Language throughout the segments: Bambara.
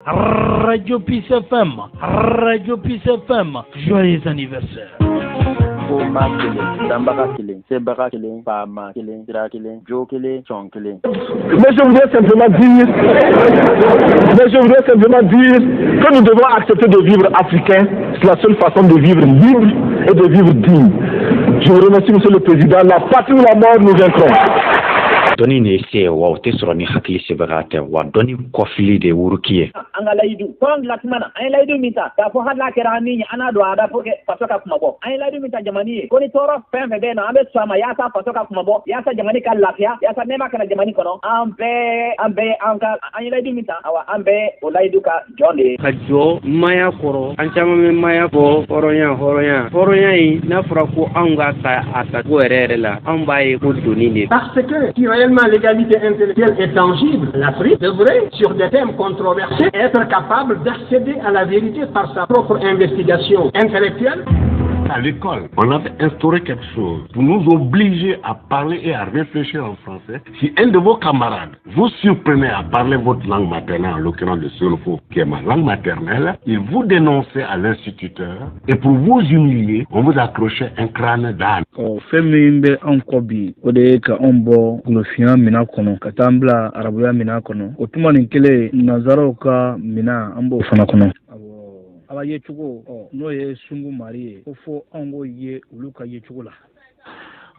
Radio Peace FM, Radio Peace FM, joyeux anniversaire. Oma kelen, Dambaka kelen, Sebaka kelen, Pama kelen, Sira kelen, Jo kelen, Chon kelen. Mais je voudrais simplement dire que nous devons accepter de vivre africain. C'est la seule façon de vivre libre et de vivre digne. Je vous remercie, Monsieur le Président. La patrie ou la mort, nous vaincrons. Doni ne se wa o te sɔrɔ ni hakili sɛbɛra tɛ wa dɔni kɔfili de wuruki ye an ka layidu tɔn dilantumana an ye layidu min ta k'a fɔ hali n'a kɛra an ni an n'a don a da fo kɛ faso ka kuma bɔ an ye layidu min ta jamani ye ko ni tɔɔrɔ fɛn fɛn bɛ yen nɔ an bɛ sɔn a ma yaasa faso ka kuma bɔ yaasa jamani ka lafiya yaasa nɛɛma kana jamani kɔnɔ an bɛɛ an ye layidu min ta awa an bɛɛ o layidu ka jɔn de ye ka jɔ maya kɔrɔ an caman bɛ maya fɔ hɔrɔnya in n'a fɔra ko anw ka ta a tacogo yɛrɛ la anw b'a ye ko doni de parce que l'égalité intellectuelle est tangible. L'Afrique devrait, sur des thèmes controversés, être capable d'accéder à la vérité par sa propre investigation intellectuelle. À l'école, on avait instauré quelque chose pour nous obliger à parler et à réfléchir en français. Si un de vos camarades vous surprenait à parler votre langue maternelle, en l'occurrence le Solofo, qui est ma langue maternelle, il vous dénonçait à l'instituteur et pour vous humilier, on vous accrochait un crâne d'âne. Femimbe ankobi odeka ombo glofia mina kono katambla arabuya mina kono otuma ninkele nazaroka mina ambo fana kono aba yechugo no ye sungu marie ofo ango ye uluka yechugo la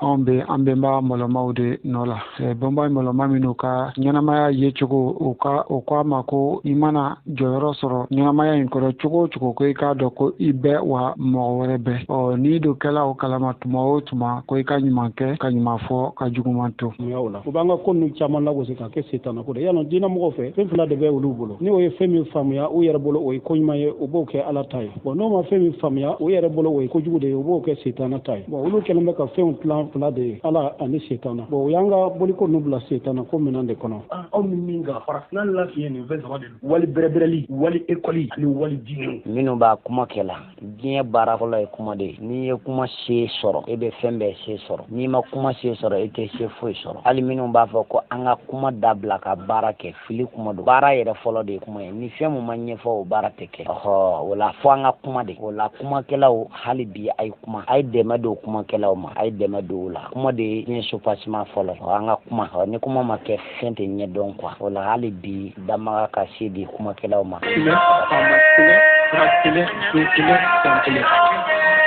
ambe mba moloma de nola bomba moloma minuka nyanamaya yechugo okwa mako imana joyoro soro nyanamaya inkoro chugo ko ka doko ibe wa mowerebe o ni do kala o kala matuma tuma ko ka nyimanke ka nyimafo ka jugumanto yawla ko banga konnu chama la go se ka ke setana ko de yano dina mo fe fe fula de be wulu bolo ni o ye femi famya o yere bolo o ko nyimaye o bo ke ala tay bo no ma femi famya o yere bolo o ko jugude o bo ke setana tay bo wulu kelme ka fe un plan de ala ani setana bo yanga boli ko nubla setana ko minande kono on minga farasnan la fiye ni vezama de wali berebereli wali ekoli ni wali dinu minu ba kuma kela diɲɛ baara fɔlɔ ye kuma de ni ye kuma se sɔrɔ e bɛ fɛn bɛɛ se sɔrɔ ni ma kuma se sɔrɔ e tɛ se foyi sɔrɔ hali minnu b'a fɔ ko an ka kuma dabila ka baara kɛ fili kuma don baara yɛrɛ fɔlɔ de ye kuma ye ni fɛn mun ma ɲɛfɔ o baara tɛ kɛ o la fɔ an ka kuma de o la kumakɛlaw hali bi a ye kuma a ye dɛmɛ don kumakɛlaw ma a ye dɛmɛ don o la kuma de ye supasima fɔlɔ an ka kuma ni kuma ma kɛ fɛn tɛ ɲɛ dɔn quoi o la hali bi damaga ka se di kumakɛlaw ma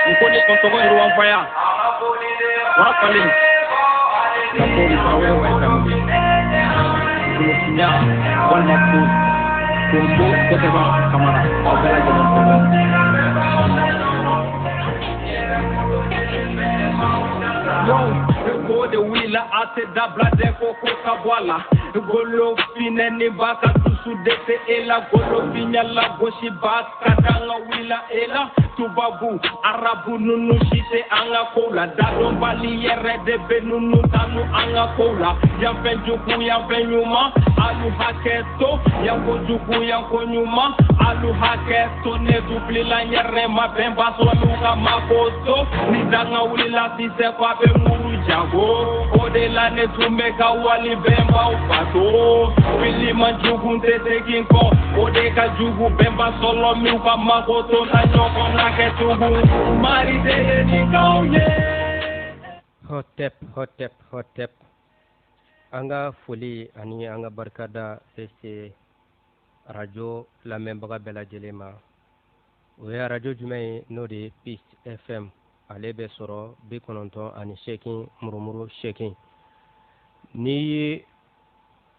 Nkoni kontogo irwan faya wakali na poli pawe wa tamu kusinya wana kumbo koteba kamara abela jana ko de wila ate dabla de ko kabwala golo fine ni baka tusu de te ela golo vinya la goshi baka danga wila ela tubabu arabu nunu shite anga kola dadon bali yere de benunu tanu anga kola ya benjuku ya benyuma alu haketo ya gojuku ya konyuma alu haketo ne dupli la yere ma bemba so luka makoto ni danga wila si se kwa be muru jago odela ne tumeka wali bemba upato fili manjuku tete kinko odeka jugu bemba solo miuka makoto na nyoko na ketubu mari de ni kaunye hotep anga foli ani anga barkada sese radio la membaga bela jelema o ya radio jumai no de Peace FM ale be soro be kononton ani shekin murumuru shekin ni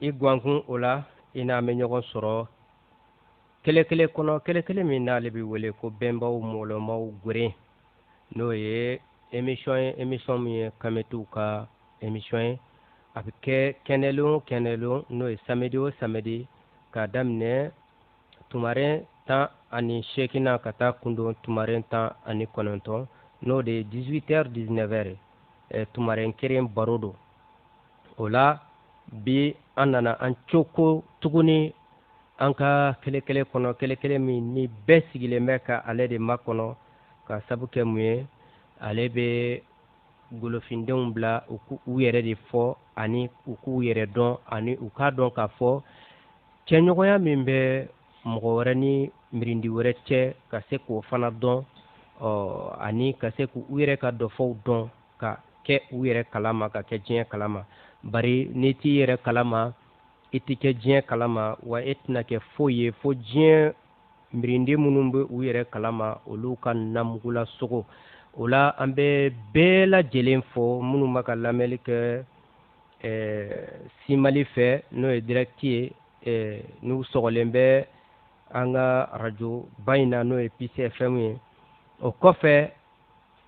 igwankun ola ina me ɲɔgɔn sɔrɔ kele kono kele min n'ale bi wele ko bɛnbaw mɔlɔmaw gure n'o ye émission min ye kametu ka émission ye a bɛ kɛ kɛnɛlon n'o ye samedi o samedi ka daminɛ tumaren 18 na ka taa kundon tumaren 19 n'o de ye 18h 19h tumaren keren baro do o la bi an nana an coko tuguni an ka kele kɔnɔ kele min ni bɛɛ sigilen bɛ ka ale de makɔnɔ ka sabu kɛ mun ye ale bɛ golofindenw bila u yɛrɛ de fɔ ani u k'u yɛrɛ dɔn ani u k'a dɔn k'a fɔ cɛɲɔgɔnya min bɛ mɔgɔ wɛrɛ ni mirindi wɛrɛ cɛ ka se k'o fana dɔn ani ka se k'u yɛrɛ ka dɔfɔw dɔn ka kɛ u yɛrɛ kalama ka kɛ diɲɛ kalama bari n'i t'i yɛrɛ kalama i tɛ kɛ diɲɛ kalama wa e tɛna kɛ foyi ye fo diɲɛ mirindi minnu bɛ u yɛrɛ kalama olu ka namugula sogo o la an bɛ bɛɛ lajɛlen fɔ minnu bɛ ka lamɛnli kɛ Simali fɛ n'o ye direct ye n'u sɔgɔlen bɛ an ka radio ba in na n'o ye Peace FM ye o kɔfɛ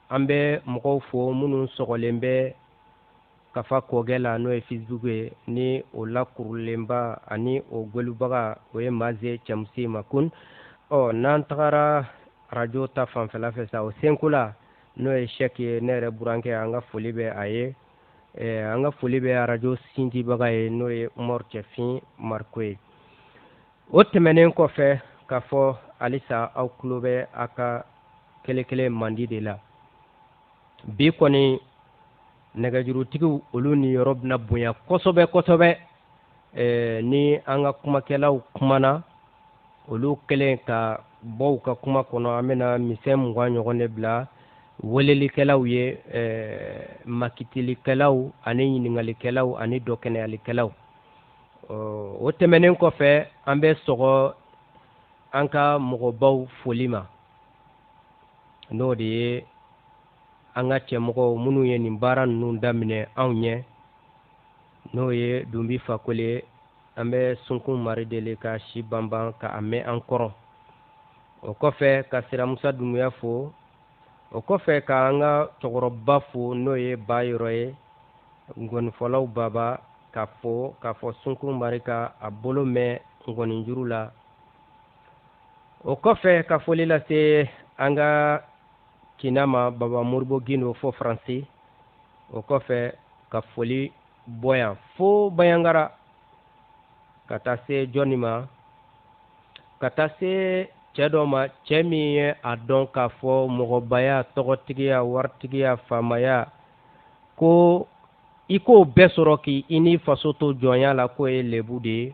an bɛ mɔgɔw fɔ minnu sɔgɔlen bɛ Kafa Kɔgɛ la n'o ye Facebook ye ni o lakurulenba ani o gwɛlubaga o ye Maze Cɛmusi Makun n'an tagara radio ta fanfɛla fɛ sa o senko la n'o ye Sɛki ye ne yɛrɛ burankɛ an ka foli bɛ a ye an ka foli bɛ radio sindibaga ye n'o ye Umaru Cɛfin Mariko ye o tɛmɛnen kɔfɛ k'a fɔ halisa aw tulo bɛ a ka kɛlɛ mandi de la bi kɔni nɛgɛjurutigiw olu ni yɔrɔ bɛna bonya kosɛbɛ kosɛbɛ ni an ka kumakɛlaw kumana olu kɛlen ka bɔ u ka kuma kɔnɔ an bɛna misɛn 20 ɲɔgɔn de bila welelikɛlaw ye makitilikɛlaw ani ɲiningalikɛlaw ani dɔkɛnɛyalikɛlaw o tɛmɛnen kɔfɛ an bɛ sɔgɔ an ka mɔgɔbaw foli ma n'o de ye an ka cɛmɔgɔw minnu ye nin baara ninnu daminɛ anw ɲɛ n'o ye Dunbi Fakoli an bɛ Sunkun Mari deli ka si banban ka a mɛn an kɔrɔ o kɔfɛ ka Siramusa Dunbuya fo o kɔfɛ ka an ka cɛkɔrɔba fo n'o ye Bayɔrɔ ye ngɔnifɔlaw baba k'a fɔ Sunkun Mari ka a bolo mɛn ngɔninjuru la o kɔfɛ ka foli lase an ka Kinama Baba Moribo Gindo fo Faransi o kɔfɛ ka foli bɔ yan fo Bayangara ka taa se jɔnni ma ka taa se cɛ dɔ ma cɛ min ye a dɔn k'a fɔ mɔgɔbaya tɔgɔtigiya waritigiya faamaya ko i k'o bɛɛ sɔrɔ k'i ni faso to jɔnya la k'o ye lebu de ye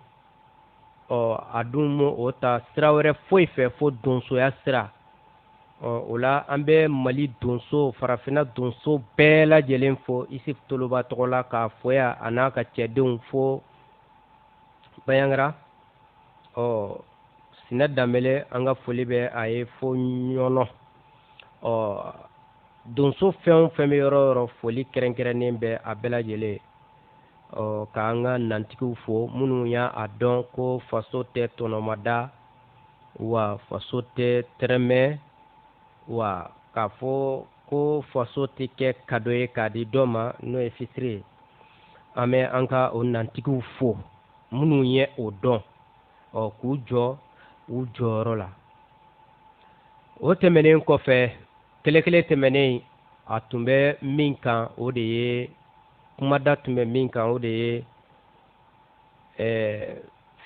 a dun o ta sira wɛrɛ foyi fɛ fo donsoya sira o la an bɛ Mali donso farafinna donso bɛɛ lajɛlen fo Isif Toloba tɔgɔ la k'a fɔ yan a n'a ka cɛdenw fo Bayangara Sinɛ Danbɛlɛ an ka foli bɛ a ye fo Ɲɔnɔ donso fɛn o fɛn bɛ yɔrɔ o yɔrɔ foli kɛrɛnkɛrɛnnen bɛ a bɛɛ lajɛlen k'an ka nantigiw fo minnu y'a dɔn ko faso tɛ tɔnɔmada wa faso tɛ tɛrɛmɛ wa k'a fɔ ko faso tɛ kɛ cadeau ye k'a di dɔ ma n'o ye fitiri ye an bɛ an ka o nantigiw fo minnu ye o dɔn k'u jɔ u jɔyɔrɔ la o tɛmɛnen kɔfɛ kɛlɛ tɛmɛnen a tun bɛ min kan o de ye kumada tun bɛ min kan o de ye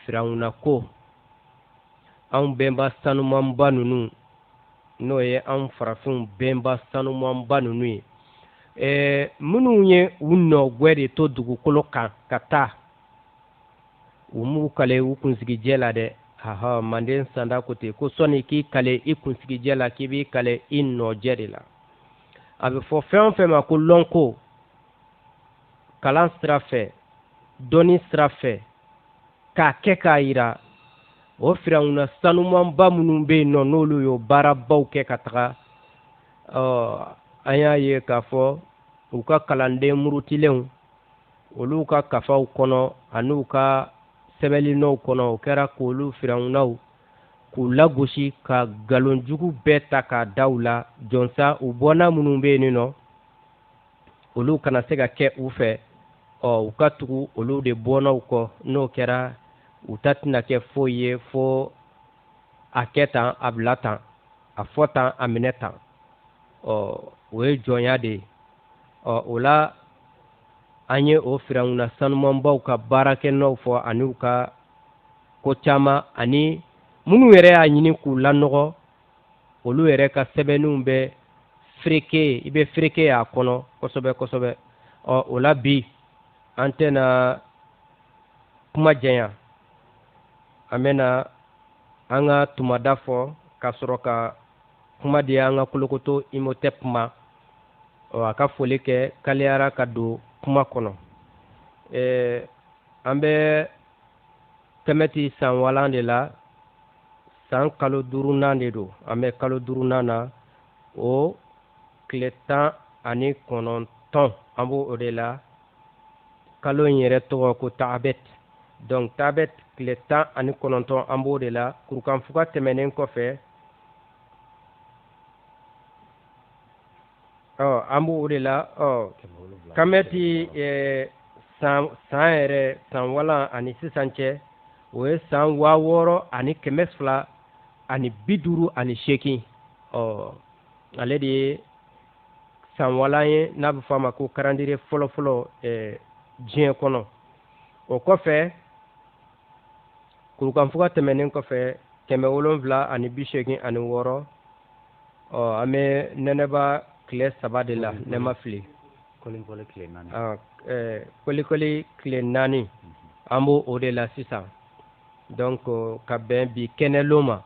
Firawuna ko anw bɛnba sanumanba ninnu n'o ye anw farafinw bɛnba sanumanba ninnu ye minnu ye u nɔgɛ de to dugukolo kan ka taa u m'u kale u kunsigijɛ la dɛ Manden sanda ko ten ko sɔnni k'i kale i kunsigijɛ la k'i b'i kale i nɔjɛ de la a bɛ fɔ fɛn o fɛn ma ko lɔnko kalan sira fɛ dɔnni sira fɛ k'a kɛ k'a yira o Firawuna sanumanba minnu bɛ yen nɔ n'olu y'o baarabaw kɛ ka taga an y'a ye k'a fɔ u ka kalanden murutilenw olu ka kafaw kɔnɔ ani u ka sɛbɛnninɔw kɔnɔ o kɛra k'olu Firawunaw k'u lagosi ka nkalonjugu bɛɛ ta k'a da u la jɔnsa u bɔnna minnu bɛ yen nɔ olu kana se ka kɛ u fɛ u ka tugu olu de bɔnnaw kɔ n'o kɛra u ta tɛna kɛ foyi ye fo a kɛ tan a bila tan a fɔ tan a minɛ tan o ye jɔnya de ye o la an ye o Firawuna sanumanbaw ka baarakɛnɔw fɔ ani u ka ko caman ani minnu yɛrɛ y'a ɲini k'u lanɔgɔ olu yɛrɛ ka sɛbɛnninw bɛ fereke i bɛ fereke y'a kɔnɔ kosɛbɛ kosɛbɛ o la bi an tɛna kuma janya an bɛna an ka tumada fɔ ka sɔrɔ ka kuma di an ka Kolokoto Imhotep ma a ka foli kɛ kaliyara ka don kuma kɔnɔ an bɛ tɛmɛti san walan de la san kalo 5nan de don an bɛ kalo 5nan na o tile 19 an b'o o de la kalo in yɛrɛ tɔgɔ ko Taabɛt donc Taabɛt tile 19 an b'o de la kurukanfuga tɛmɛnen kɔfɛ an b'o de la kamɛti san yɛrɛ san walan ani sisan cɛ o ye san 6250 ani 58 ale de ye san walan ye n'a bɛ fɔ a ma ko calendrier fɔlɔ diɲɛ kɔnɔ o kɔfɛ kurukanfuga tɛmɛnen kɔfɛ 786 an bɛ nɛnɛba tile 3 de la ne ma fili kolikoli tile 4 an b'o o de la sisan donc ka bɛn bi kɛnɛlon ma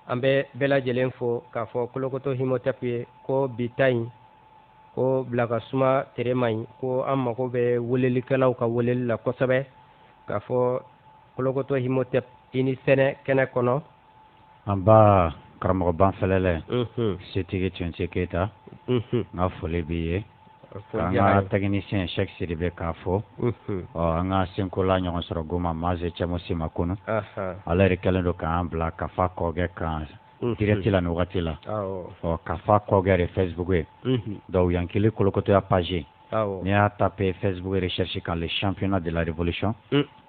an bɛ bɛɛ lajɛlen fo k'a fɔ Kolokoto Imhotep ye ko bi ta in ko bila ka suma tere ma ɲi ko an mago bɛ welelikɛlaw ka weleli la kosɛbɛ k'a fɔ Kolokoto Imhotep i ni sɛnɛ kɛnɛ kɔnɔ an ba karamɔgɔ banfɛlɛlɛ setigi Tiɲɛtigiɛ Keyita n ka foli b'i ye an ka technicien Cheikh Sidibe k'a fɔ an ka senkola ɲɔgɔn sɔrɔ Goma Maze Cɛmo Sima Kunu ale yɛrɛ kɛlen don k'an bila Kafa kɔkɛ kan direct la nin wagati la Kafa kɔkɛ de Facebook ye donc Yankili Kolokotoya page n'i y'a taper Facebook recherche kan le championnat de la révolution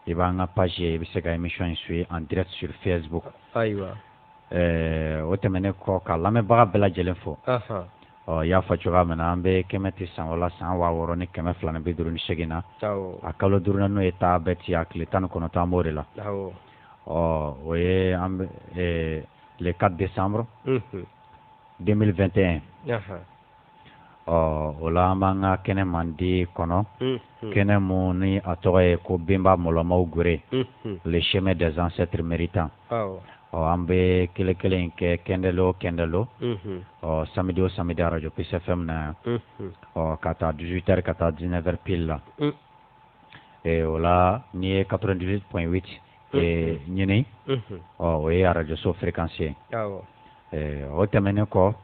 i b'an ka page ye i bɛ se ka émission in suivre en direct sur Facebook o tɛmɛnen kɔ ka lamɛnbaga bɛɛ lajɛlen fo i y'a fɔ cogoya min na an bɛ kɛmɛti san wala san 6258 na a kalo 5nan n'o ye Taabɛti a tile 19 an b'o de la o ye an bɛ le 4 décembre 2021 o la an b'an ka kɛnɛ mandi kɔnɔ kɛnɛ mun ni a tɔgɔ ye ko Benba Mɔlɔmaw Gore le chemin des ancêtres méritants an bɛ kelen kɛ kɛndɛlo samedi o samedi radio Peace FM na ka taa 18h ka taa 19h pile la o la n'i ye 98.8 ɲini o ye radio so fréquence ye o tɛmɛnen kɔ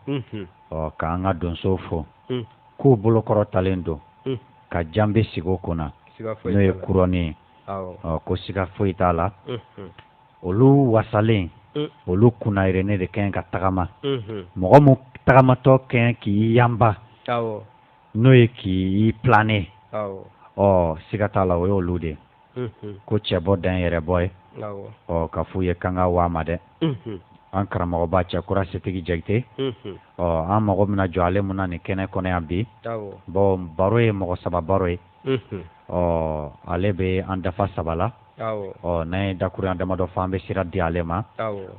k'an ka donsow fo k'u bolokɔrɔ talen don ka janbe sigi o kunna n'o ye couronne ye ko siga foyi t'a la olu wasalen olu kunayirinen de kɛn ka tagama mɔgɔ mun tagamatɔ kɛn k'i yanba n'o ye k'i planer siga t'a la o ye olu de ko cɛ bɔ dan yɛrɛ bɔ ye ka f'u ye k'an ka waa ma dɛ an karamɔgɔba Cɛkura Setigi Jakite an mago bɛna jɔ ale mun na nin kɛnɛ kɔnɔ yan bi bon baro ye mɔgɔ 3 baro ye ale bɛ an dafa 3 la n'an ye dakuruɲa damadɔ fɔ an bɛ sira di ale ma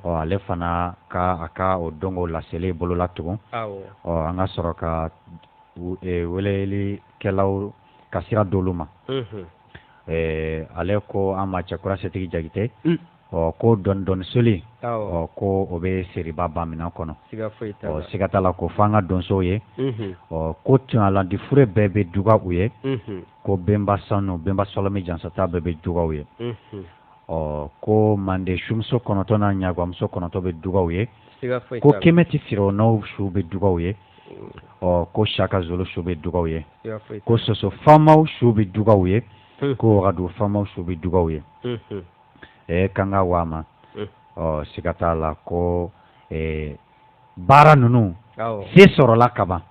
ale fana a ka o dongo laseli bolola tugun an ka sɔrɔ ka welelikɛlaw ka sira d'olu ma ale ko an ma Cɛkura Setigi Jakite ko dɔɔni soli ko o bɛ seriba ban minɛn kɔnɔ siga t'a la ko f'an ka donsow ye ko Tunalandi Fure bɛɛ bɛ duga u ye ko Benba Sanu Benba Sɔlɔmi Jansata bɛɛ bɛ duga u ye ko Mande Sumuso 9 n'a Ɲagwamuso 9 bɛ duga u ye ko Kɛmɛti Firawunaw su bɛ duga u ye ko Saka Zulu su bɛ duga u ye ko Soso Famaw su bɛ duga u ye ko Wagadu Famaw su bɛ duga u ye kanga wama siga t'a la ko baara ninnu se sɔrɔla kaban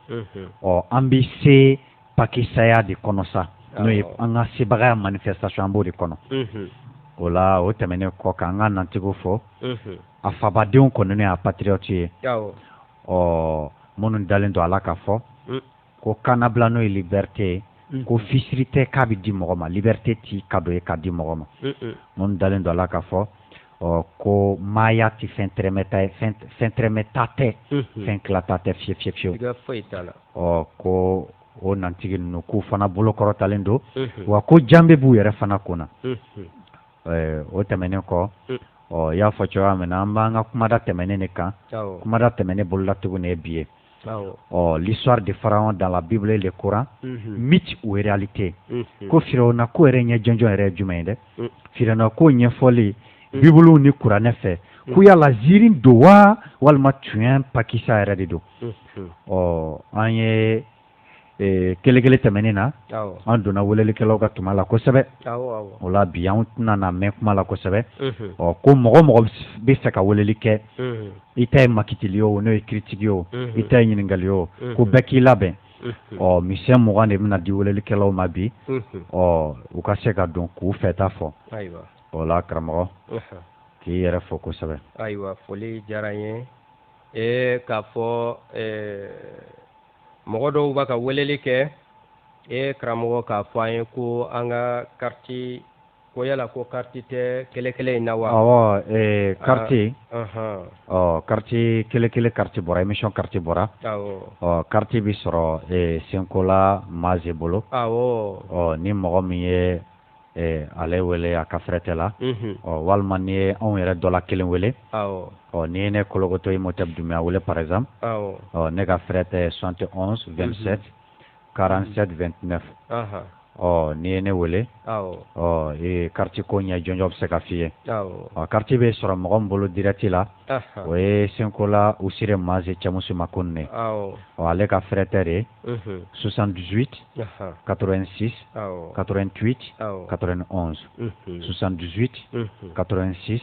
an bɛ se pakisaya de kɔnɔ sa n'o ye an ka sebagaya manifestation an b'o de kɔnɔ o la o tɛmɛnen kɔ k'an ka nantigiw fɔ a fabadenw kɔni n'o ye a patriote ye minnu dalen don a la ka fɔ ko kanabila n'o ye liberté ko fisiri tɛ k'a bɛ di mɔgɔ ma liberté ti cadeau ye k'a di mɔgɔ ma minnu dalen don a la ka fɔ ko maaya ti fɛn tɛrɛmɛta tɛ fɛn tilata tɛ fiyewu ko o nantigi ninnu k'u fana bolokɔrɔtalen don wa ko janbe b'u yɛrɛ fana kunna o tɛmɛnen kɔ y'a fɔ cogoya min na an b'an ka kumada tɛmɛnen de kan kumada tɛmɛnen bolola tuguni ye bi ye l'histoire de Pharaon dans la Bible et le Coran mythe ou réalité ko Firawuna ko yɛrɛ ɲɛ jɔnjɔn yɛrɛ ye jumɛn ye dɛ Firawuna ko ɲɛfɔli Bible ni Kuranɛ fɛ ko yala ziiri don wa walima tuɲɛ pakisa yɛrɛ de don an ye kele tɛmɛnen na an donna welelikɛlaw ka tuma la kosɛbɛ o la bi an tɛna na mɛn kuma la kosɛbɛ ko mɔgɔ bɛ fɛ ka weleli kɛ i ta ye makitili o n'o ye kiritigi o i ta ye ɲininkali o ko bɛɛ k'i labɛn misɛn 20 de bɛna di welelikɛlaw ma bi u ka se ka don k'u fɛta fɔ o la karamɔgɔ k'i yɛrɛ fɔ kosɛbɛ. Ayiwa foli diyara n ye k'a fɔ mɔgɔ dɔw b'a ka weleli kɛ karamɔgɔ k'a fɔ an ye ko an ka carte ko yala ko carte tɛ kɛlɛ in na wa. Awɔ carte carte kɛlɛ carte bɔra émission carte bɔra. Carte bi sɔrɔ Senkola Maze bolo. Ni mɔgɔ min ye ale wele a ka fɛrɛtɛ la walima ni ye anw yɛrɛ dɔ la kelen wele ni ye ne Kolokoto Imhotep Doumbia wele par exemple ne ka fɛrɛtɛ 71 27 47 29 ni ye ne wele carte ko ɲɛ jɔnjɔ bɛ se ka f'i ye carte bɛ sɔrɔ mɔgɔ min bolo direct la o ye Senkola Usire Maze Cɛmuso Makonne ale ka fɛrɛtɛ de 78 86 88 91 78 86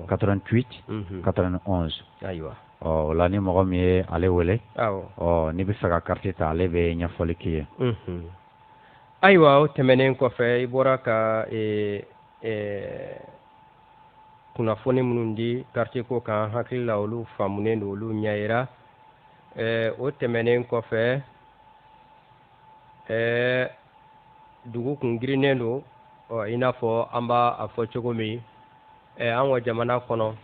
88 91 o la ni mɔgɔ min ye ale wele n'i bɛ fɛ ka carte ta ale bɛ ɲɛfɔli k'i ye. Ayiwa o tɛmɛnen kɔfɛ i bɔra ka kunnafoni minnu di carte ko kan hakili la olu faamunen don olu ɲɛ yira o tɛmɛnen kɔfɛ dugu kun girinnen don i n'a fɔ an b'a fɔ cogo min an ka jamana kɔnɔ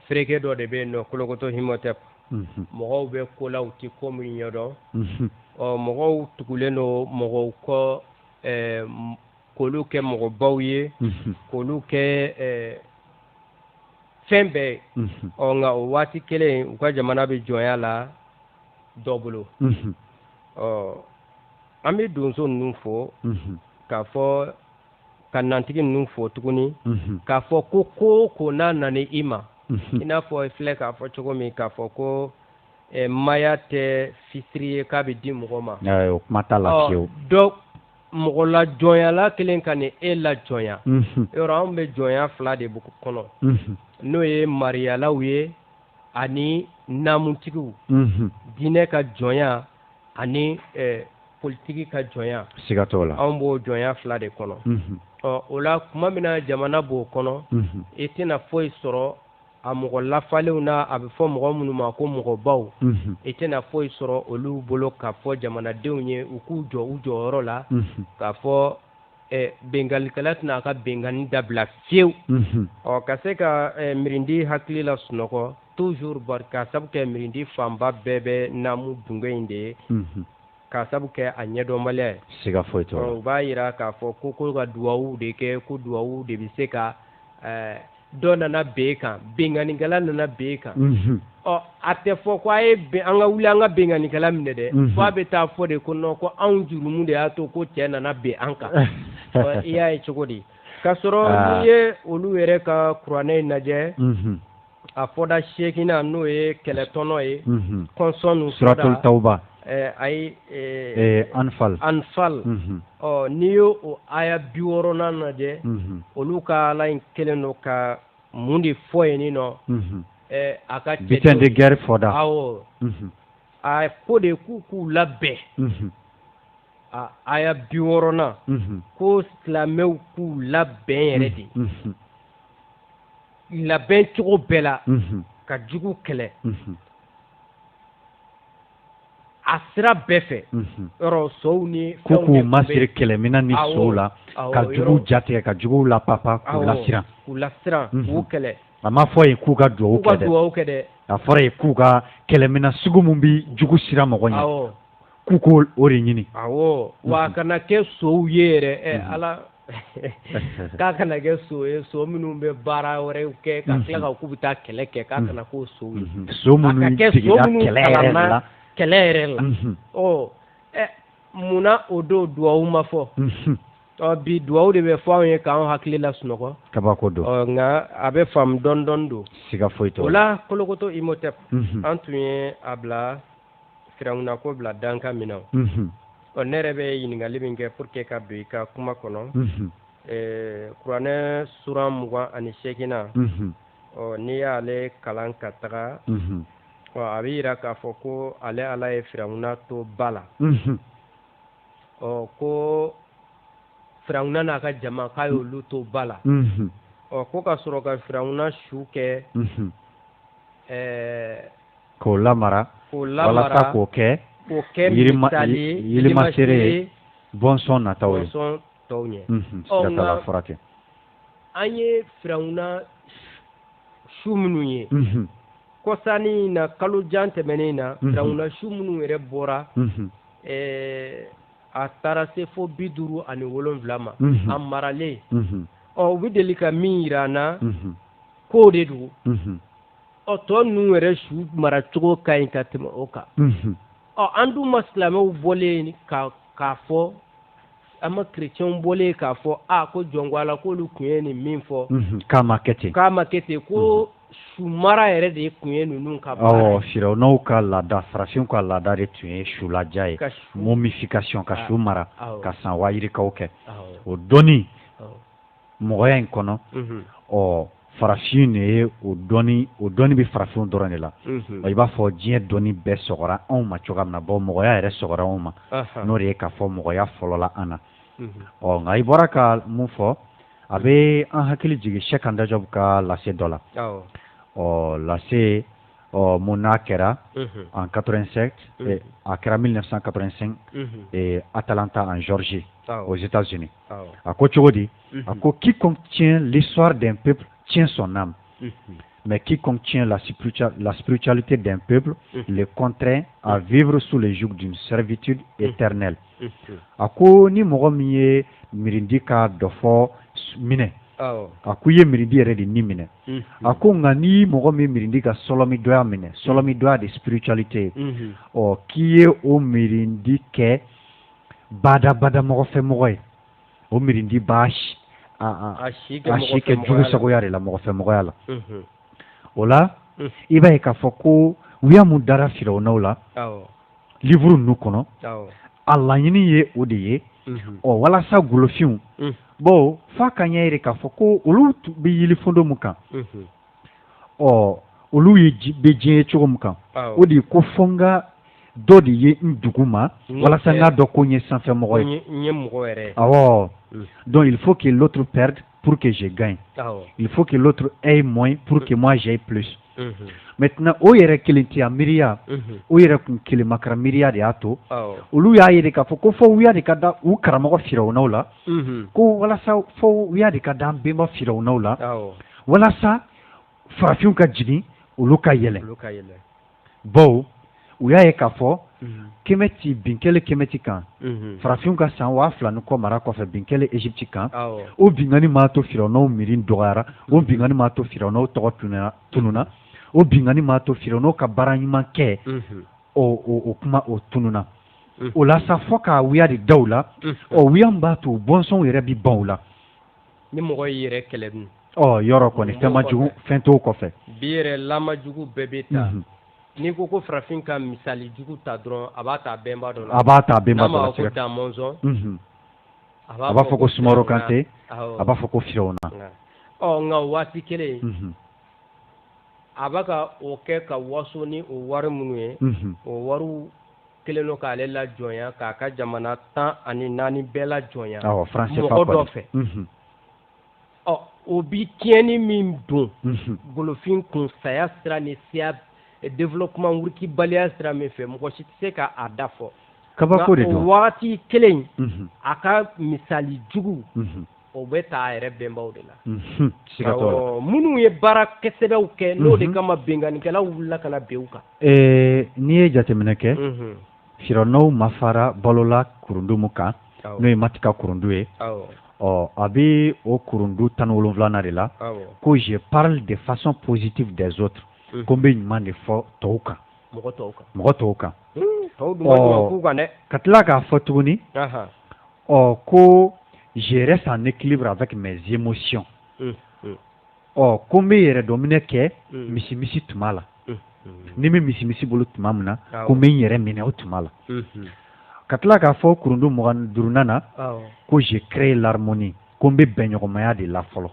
fereke dɔ de bɛ yen nɔ Kolokoto Imhotep mɔgɔw bɛ ko la u tɛ ko min ɲɛdɔn mɔgɔw tugulen don mɔgɔw kɔ k'olu kɛ mɔgɔbaw ye k'olu kɛ fɛn bɛɛ nka o waati kelen u ka jamana bɛ jɔnya la dɔ bolo an bɛ donso ninnu fo k'a fɔ ka nantigi ninnu fo tuguni k'a fɔ ko n'a nana i ma i n'a fɔ filɛ k'a fɔ cogo min k'a fɔ ko maya tɛ fisiri ye k'a bɛ di mɔgɔ ma o kuma t'a la fiyewu mɔgɔ la jɔnyala kelen ka ni e la jɔnya yɔrɔ anw bɛ jɔnya 2 de kɔnɔ n'o ye mariyalaw ye ani naamutigiw diinɛ ka jɔnya ani politiki ka jɔnya siga t'o la anw b'o jɔnya 2 de kɔnɔ o la kuma min na jamana b'o kɔnɔ i tɛna foyi sɔrɔ a mɔgɔ lafalenw na a bɛ fɔ mɔgɔ minnu ma ko mɔgɔbaw i tɛna foyi sɔrɔ olu bolo k'a fɔ jamanadenw ye u k'u jɔ u jɔyɔrɔ la k'a fɔ bengalikɛla tɛna a ka bengani dabila fiyewu ka se ka mirindi hakili la sunɔgɔ toujours k'a sabu kɛ mirindi fanba bɛɛ bɛ naamu dungo in de ye k'a sabu kɛ a ɲɛdɔnbaliya ye siga foyi t'o la u b'a yira k'a fɔ ko ka duwawu de kɛ ko duwawu de bɛ se ka dɔ nana bɛn kan benganikɛla nana bɛn kan a tɛ fɔ ko a ye an ka wuli an ka benganikɛla minɛ dɛ fo a bɛ taa fɔ de ko non ko anw jurumu de y'a to ko cɛ nana bɛn an kan i y'a ye cogo di k'a sɔrɔ n'i ye olu yɛrɛ ka kuranɛ in lajɛ a fɔda 8 n'o ye kɛlɛtɔnɔ ye kɔnsɔn ninnu Suratul Tawba ayi Anfal n'i y'o aya 60 lajɛ olu ka ala in kelen don ka mun de fɔ yen nɔ a ka butin de guerre fɔda awɔ a ko de k'u labɛn aya 60 ko silamɛw k'u labɛn yɛrɛ de labɛn cogo bɛɛ la ka jugu kɛlɛ a sira bɛɛ fɛ yɔrɔ sow ni k'u masiri kɛlɛmina ni sow la ka juguw jatigɛ ka juguw la papa k'u lasiran k'u kɛlɛ a ma fɔ ye k'u ka duwawu kɛ dɛ a fɔra ye k'u ka kɛlɛmina sugu min bi jugu sira mɔgɔ ɲɛ k'u k'o de ɲini wa kana kɛ sow ye yɛrɛ ala k'a kana kɛ so ye so minnu bɛ baara wɛrɛw kɛ ka tila ka k'u bɛ taa kɛlɛ kɛ k'a kana k'o so ye so minnu tigida kɛlɛ yɛrɛ la munna o don duwawu ma fɔ bi duwawu de bɛ fɔ anw ye k'anw hakili la sunɔgɔ kabako don nka a bɛ faamu dɔɔni dɔɔni don siga foyi t'o la o la Kolokoto Imhotep an tun ye a bila Firawuna ko bila danka min na ne yɛrɛ bɛ ɲininkali min kɛ pour que ka don i ka kuma kɔnɔ kuranɛ sura 28 n'i y'ale kalan ka taga a bɛ yira k'a fɔ ko Ala ye Firawuna to ba la ko Firawuna n'a ka jama k'a y'olu to ba la ko ka sɔrɔ ka Firawuna su kɛ k'o lamara walasa k'o kɛ yirimasere ye bɔnsɔn nataw ye sigatala furakɛ an ye Firawuna su minnu ye kɔsani na kalo jan tɛmɛnen na Firawuna su minnu yɛrɛ bɔra a taara se fo 57 ma a maralen u bɛ deli ka min yira an na k'o de don tɔ ninnu yɛrɛ su maracogo ka ɲi ka tɛmɛ o kan an dun ma silamɛw bɔlen k'a fɔ an ma kerecɛnw bɔlen k'a fɔ ko jɔn Ala k'olu tun ye nin min fɔ k'a ma kɛ ten ko su mara yɛrɛ de tun ye ninnu ka baara Firawunaw ka laada farafinw ka laada de tun ye sulaja ye momification ka su mara ka san wayirikaw kɛ o dɔnni mɔgɔya in kɔnɔ farafin de ye o dɔnni bɛ farafinw dɔrɔn de la i b'a fɔ diɲɛ dɔnni bɛɛ sɔgɔra anw ma cogoya min na mɔgɔya yɛrɛ sɔgɔra anw ma n'o de ye k'a fɔ mɔgɔya fɔlɔ la an na nka i bɔra ka mun fɔ a bɛ an hakili jigin Cheikh Anta Diop ka lase dɔ la lase mun n'a kɛra en 87 a kɛra 1985 Atalanta en Géorgie aux États-Unis a ko cogo di a ko quiconque tient l'histoire d'un peuple tient son âme mais quiconque tient la spiritualité d'un peuple le contraint à vivre sous le joug d'une servitude éternelle a ko ni mɔgɔ min ye mirindi ka dɔ fɔ minɛ a ko i ye mirindi yɛrɛ de ni minɛ a ko nka ni mɔgɔ min mirindi ka sɔlɔmidɔya minɛ sɔlɔmidɔya de spiritualité k'i ye o mirindi kɛ badabada mɔgɔfɛmɔgɔ ye o mirindi b'a a si kɛ jugu sagoya de la mɔgɔfɛmɔgɔya la o la i b'a ye k'a fɔ ko u y'a mun dara Firawunaw la livre ninnu kɔnɔ a laɲini ye o de ye walasa golofinw f'a ka ɲɛ yɛrɛ k'a fɔ ko olu bɛ yilifondo mun kan olu bɛ diɲɛ ye cogo mun kan o de ye ko fɔ n ka dɔ de ye n dugu ma walasa n k'a dɔn ko n ye sanfɛmɔgɔ ye donc il faut que l'autre perde pour que je gagne il faut que l'autre ait moins pour que moi j'aie plus maintenant o yɛrɛ kelen tɛ yan miiriya o yɛrɛ kun kelen makara miiriya de y'a to olu y'a ye k'a fɔ ko fɔ u y'a de ka da u karamɔgɔ Firawunaw la ko walasa fɔ u y'a de ka da an bɛnba Firawunaw la walasa farafinw ka jigin olu ka yɛlɛ bawo u y'a ye k'a fɔ kɛmɛ ti bin kɛlɛ kɛmɛ ti kan farafinw ka san 2000 ni kɔ mara kɔfɛ bin kɛlɛ Egypte kan o bingani m'a to Firawunaw miiri dɔgɔyara o bingani m'a to Firawunaw tɔgɔ tununa o bingani m'a to Firawunaw ka baara ɲuman kɛ o kuma o tununa o la sa fɔ ka wuya de da u la wuya min b'a to bɔnsɔnw yɛrɛ bi ban u la ni mɔgɔ y'i yɛrɛ kɛlɛ dun yɔrɔ kɔni fɛn ma jugu fɛn t'o kɔfɛ bi yɛrɛ lama jugu bɛɛ bɛ taa n'i ko ko farafin ka misali jugu ta dɔrɔn a b'a ta bɛnba dɔ la a b'a ta bɛnba dɔ la n'a ma fɔ ko Damɔzɔn a b'a fɔ ko Sumaworo Kante a b'a fɔ ko Firawuna nka waati kelen a b'a ka o kɛ ka waso ni o wari minnu ye o wariw kelen don k'ale la jɔnya k'a ka jamana 14 bɛɛ la jɔnya mɔgɔ dɔ fɛ o bi tiɲɛni min don golofin kun saya sira ni siya développement wurukibaliya sira min fɛ mɔgɔ si tɛ se k'a da fɔ kabako de don o waati kelen a ka misali jugu o bɛ taa a yɛrɛ bɛnbaw de la minnu ye baara kɛsɛbɛw kɛ n'o de kama benganikɛlaw wulila ka na bin u kan n'i ye jateminɛ kɛ Firawunaw ma fara balola kurundu mun kan n'o ye Matika kurundu ye Abi au kurundu tanuluvlana de la que je parle de façon positive des autres combien il m'a de fort toka mogotoka katla ka fotuni ko je reste en équilibre avec mes émotions combien yere domine ke misi tumala ni me misi bolu tumamna combien yere mine otumala katla ka fo kurundu mogan durunana ko j'ai créé l'harmonie combien benyogomaya de la folo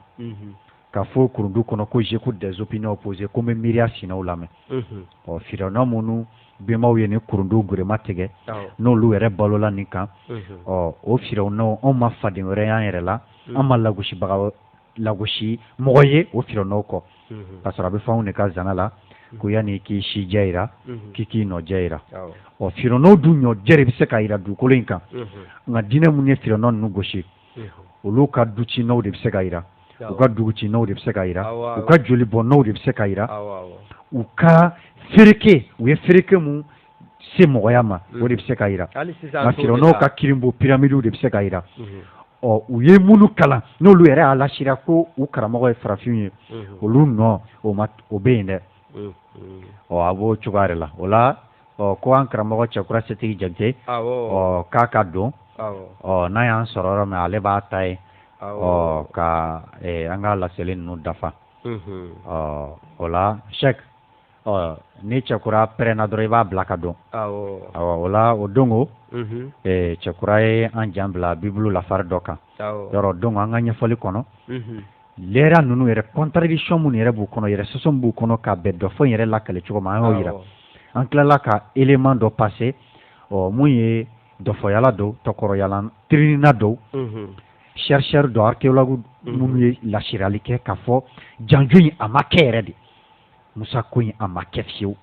ka fo kurundu kono ko j'écoute des opinions opposées combien miria sinaw lame firana munu bemaw yene kurundu gurema tege no lu yere balola ni kan o firana on ma fadin were yan yere la amma lagushi baga lagushi moye o firana ko pasara be faune ka zanala ko yani ki shi jaira kiki no jaira firana du nyo jere bi se ka ira du kolenka nga dina munye firana nu goshi olu ka duci no de se ka ira u ka duguci no de se ka ira u ka joli bon no de se ka ira u ka fereke u ye fereke mu se moyama o de se ka ira ma firana ka kirimbo pyramide de se ka ira u ye munu kala no lu yere ala shira ko u karamo e frafinye olu no o bende abo chugarela ola ko an karamo chakura seti jagte kaka don na yan sororo me ale ba tai ka anga la selin no dafa ola shek ni chakura prena driva blaka don ola odongo chakura an jambla biblu la far doka yoro dongo anga nyefoli kono lera nunu yere contradiction mun yere bu kono yere sosom bu kono ka beddo fo yere lakale chugo ma ho yira an kala ka élément do passé mun ye do fo yala do tokoro yala trinina do chercheur do archéologue mun ye la chiralike ka fo janjuni amakere de musa kuyi amake fiu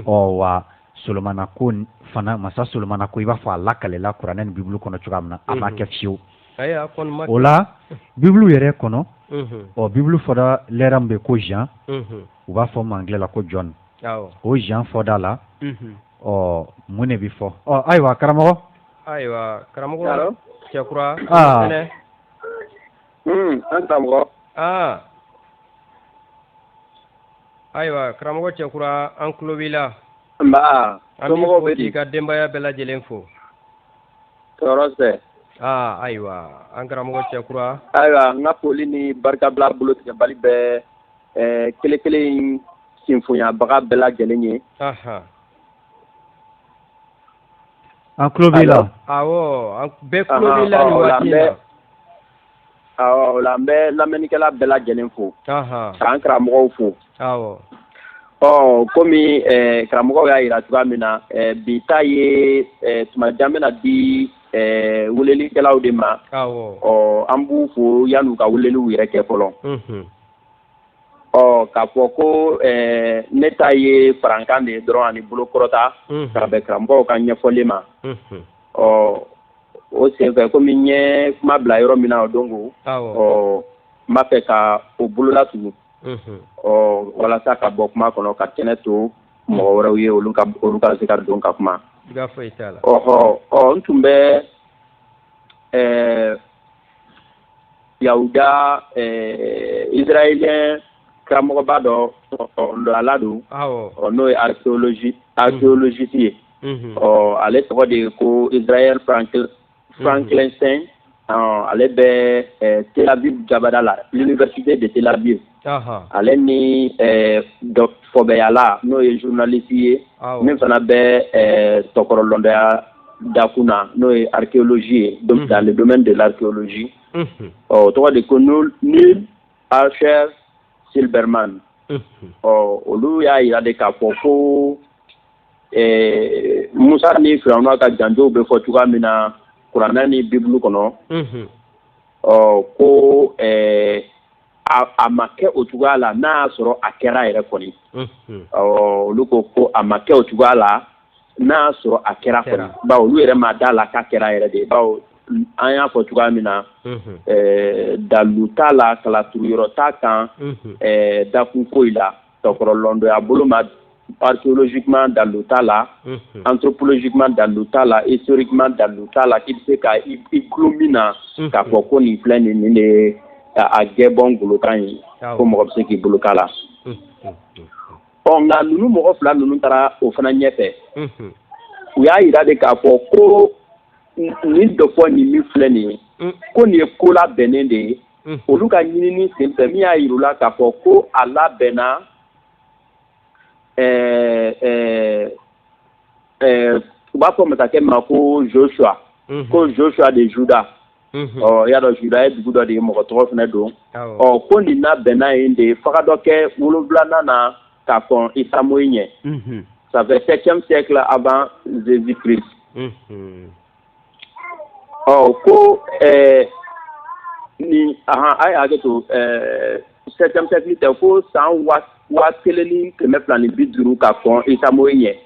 wa solomana ko fana masa solomana ko iba fa lakale la qur'anen biblu kono chugo na amake fiu ola biblu yere kono biblu foda lerambe ko Jean ou va fo anglais la ko John o Jean foda la mune bi fo aywa karamo chakura antamgo aywa karamo chakura an klobila tomo bedi ka dembaya bela jelenfo torose aywa an karamɔgɔ cɛkura ayiwa n ka foli ni barika bila bolo tigɛ bali bɛɛ kelen kelen sinfonyabaga bɛɛ lajɛlen ye an tulo b'i la awɔ bɛɛ tulo b'i la nin waati la o la n bɛ lamɛnnikɛla bɛɛ lajɛlen fo k'an karamɔgɔw fo komi karamɔgɔw y'a yira cogoya min na bi ta ye tuma jan bɛna di welelikɛlaw de ma an b'u fo yan'u ka weleliw yɛrɛ kɛ fɔlɔ k'a fɔ ko ne ta ye farankan de ye dɔrɔn ani bolokɔrɔta ka bɛn karamɔgɔw ka ɲɛfɔli ma o senfɛ komi n ye kuma bila yɔrɔ min na o don ko n b'a fɛ ka o bolola tugun walasa ka bɔ kuma kɔnɔ ka kɛnɛ to mɔgɔ wɛrɛw ye olu ka se ka don ka kuma n tun bɛ yahuda israélien karamɔgɔba dɔ ala don n'o ye archéologiste ye ale tɔgɔ de ye ko Israel Frankenstein ale bɛ Tel Aviv Jabada la l'université de Tel Aviv ale ni fɔbɛyala n'o ye journaliste ye min fana bɛ tɔkɔrɔlɔndɔya dakun na n'o ye archéologie ye donc dans le domaine de l'archéologie tɔgɔ de ko Neil Archer Silberman olu y'a yira de k'a fɔ ko Musa ni Firawuna ka janjow bɛ fɔ cogoya min na kuranɛ ni bibulu kɔnɔ ko a ma kɛ o cogoya la n'a y'a sɔrɔ a kɛra yɛrɛ kɔni olu ko a ma kɛ o cogoya la n'a y'a sɔrɔ a kɛra kɔni bawo olu yɛrɛ ma d'a la k'a kɛra yɛrɛ de bawo an y'a fɔ cogoya min na dalu t'a la kalaturuyɔrɔ t'a kan dakun foyi la tɔkɔrɔlɔndɔya bolo ma archéologiquement dans le tas là, anthropologiquement dans le tas là, historiquement dans le tas là, qui fait qu'il glomina, qu'à pourquoi il plein de à Gabon Golokan, comme on sait qu'il bloque là. On a nous morofs là, nous tara au Fanagnefe. Où il y a des cas pour ni de fois ni mi fleni, qu'on y est cola benende, au luka ni c'est permis à irula qu'à pour à la bena. Ba ko mata ke ma ko Joshua ko Joshua de Juda ya do Juda e dugu do de mo ko to fene do ko ni na bena inde faka do ke wolobla na ka kon Isamoye ça fait 7e siècle avant Jésus-Christ ko ni ay ageto 7e siècle te ko san wa keleni que me plani biduru ka kon Isamoye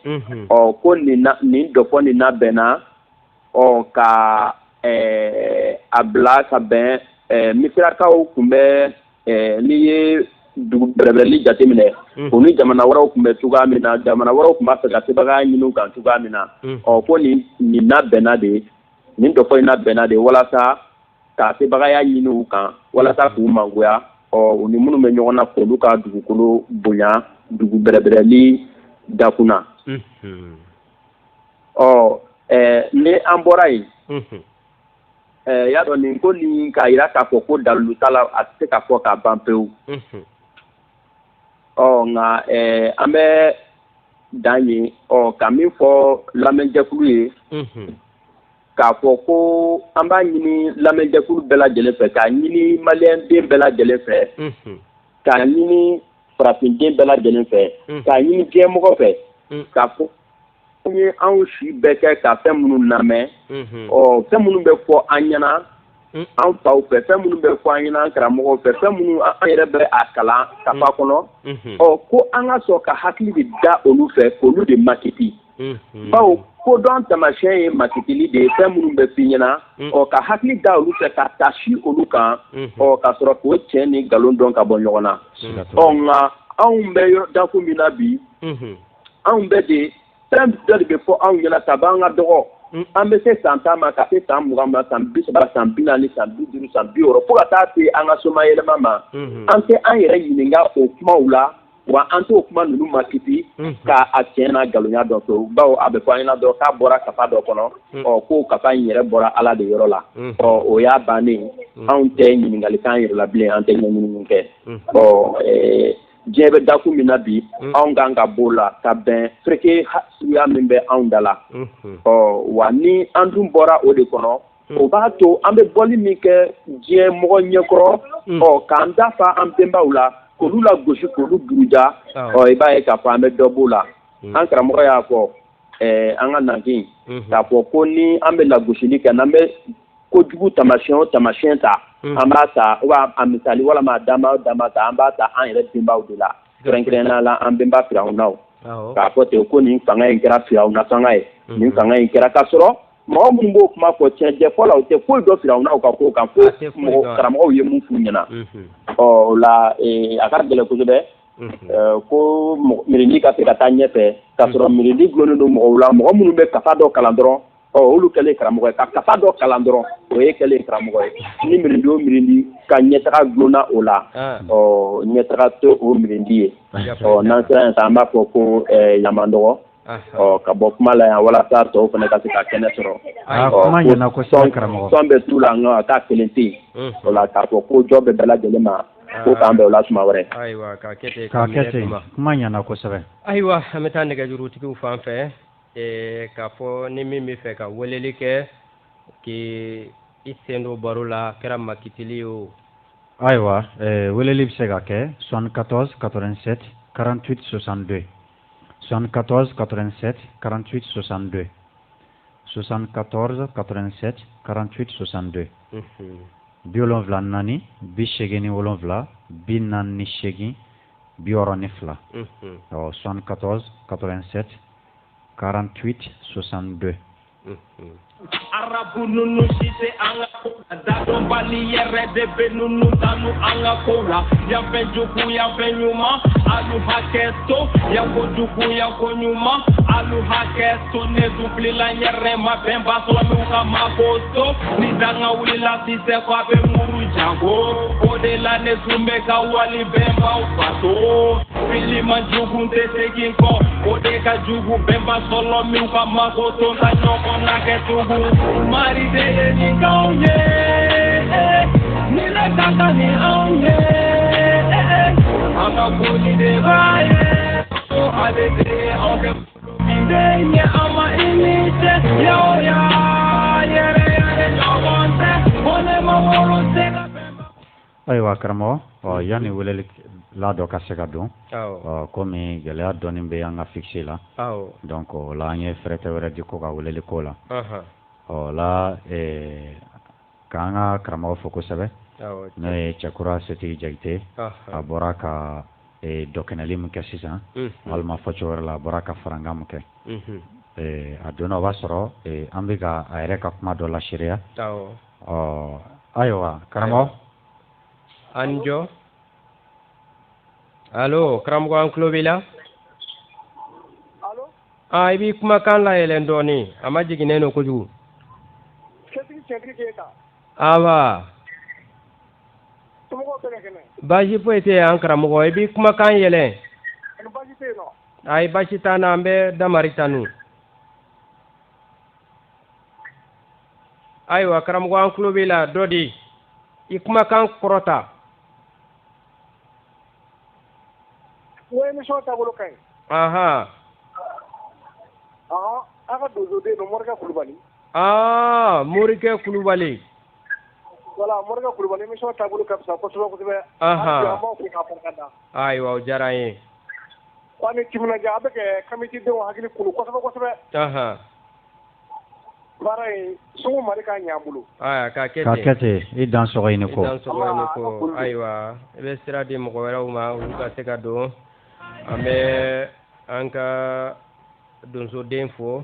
ko ni do ko ni na bena ka abla ka ben misira ka o kumbe ni du brebeli jatemine oni jamana wara kumbe tuga mina jamana wara kumba ka tebaga nyinu kan tuga mina ko ni na bena de ni do ko na bena de wala sa ka tebaga ya nyinu kan wala sa ku mangoya ni munu me nyona ko luka dugukolo bonya dugu brebeli dakuna ni amborai ya do ni ko ni ka ira ka ko dalu tala ate ka ko ka bampeu nga ambe dani kami fo lamenjekulu ka fo ko amba nyini lamenjekulu bela jele fe ka nyini malien de bela jele fe ka nyini frapin de bela jele fe ka nyini je mo ko fe ka fo ni an shi beke ka fe munu name fe munu be fo anyana an faw fe munu be fo anyana kra mo fe munu an yere be akala ka fa kono ko an ga so ka hakili bi da olu fe ko lu de makiti bawo ko don tamashen makitili de fe munu be finyana ka hakili da olu fe ka tashi olu kan ka soro ko cheni galon don ka bon yona nga an be da ko mina bi an be de tram de be fo an yana tabanga dogo an be se santa ma ka se tam mugamba tam bisaba tam binani tam biduru tam bioro pour ata te an asoma yele mama an te an yere yininga o kuma ula wa an to kuma nunu makiti ka atena galonya do to bawo abe ko ina do ka bora kafa do kono ko kafa yere bora ala de yoro la o ya bani an te yininga le kan yere la ble an te yininga ke jebe daku mina bi an ganga bola ka ben freke ya membe an dala wa ni an dum bora o de kono o ba to an be boli mi ke je mo nyekro ka ndafa an pemba ula ko lula goshi ko lu duja e ba e ka fa me dobola an kra mo ya ko an ga nangi ta ko ni an be la goshi ni kana me ko jugu tamashen ta ambata wa amisali wala ma dama ta ambata an yere timba udula krenkrena la ambemba firauna ka fote ko ni fanga ngera firauna fanga ni fanga ngera kasoro mo mumbo kuma ko cheje fola ute ko do firauna ka ko kan ko mo karamo ye mu funyana la akar gele ko be ko mirindi ka te katanye pe kasoro mirindi glono do mo la mo munu be kafa do kalandron olu kele karamo ka kafa do kalandron o ye kele karamo ni mirindi ka nyetara glona ola nyetara to o mirindi nan sa ma ko yamando ka bok mala ya wala ta to ko ne ka ta kene soro kuma yana ko sa karamo sombe tula nga ka kelenti ola ka ko jobe bela jelema ko kambe ola suma wore aiwa ka kete kuma yana ko sabe aiwa ameta ne ga juruti ku fanfe ka fo ni mi fe ka weleli ke ki isendo barula kera makitili o aiwa weleli se ga ke 74 87 48 62 74 87 48 62 74 87 48 62 biolonvla nani bishegeni wolonvla binani shegi bioronifla 74 87 48 62 Arabu nunu shise anga kola Dado bali yere debe nunu danu anga kola Yampe juku yampe nyuma alu hakesto yako dugu yako nyuma alu hakesto ne dupli la nyere ma bemba so mi kama kosto ni danga wila sise kwa be muru jango ode la ne sumbe ka wali bemba upato fili manjugu ndete kinko ode ka jugu bemba solo mi kama kosto na nyoko na ketugu mari de ni kaunye ni la kaka ni aunye ama kuni de baye so ade de onge inde ni ama inite yo ya yere yere jobonte one maworo se aywa karamo yani weleli la do ka se ka don comme gɛlɛya dɔɔni bɛ an ka fixe la donc la an ye fɛrɛtɛ wɛrɛ di ko ka weleli ko la la k'an ka karamɔgɔ fo kosɛbɛ n'o ye cɛkura setigi jagite a bɔra ka dɔkɛnɛli min kɛ sisan walima fɔcogo wɛrɛ la a bɔra ka farankan min kɛ a donna o b'a sɔrɔ an bɛ ka a yɛrɛ ka kuma dɔ laseriya ayiwa karamɔgɔ an jɔ allo karamɔgɔ an tulo b'i la i b'i kumakan layɛlɛn dɔɔnin a ma jiginnen don kojugu awa baasi foyi tɛ an karamɔgɔ i b'i kumakan yɛlɛn ayi baasi t'an na an bɛ damari tanu ayiwa karamɔgɔ an tulo b'i la dɔ di i kumakan kɔrɔta émission taabolo ka ɲi an ka donsoden don Morikɛ Kulubali Morikɛ Kulubali voilà Morikɛ Kulubali émission taabolo ka fisa kosɛbɛ kosɛbɛ an b'aw fo k'a barikada ayiwa o diyara n ye wa ni timinadiya a bɛ kɛ kamitidenw hakili kunu kosɛbɛ kosɛbɛ baara in Sungu Mari k'a ɲɛ an bolo k'a kɛ ten i dan sɔgɔ ɲini ko ayiwa i bɛ sira di mɔgɔ wɛrɛw ma olu ka se ka don an bɛ an ka donsoden fo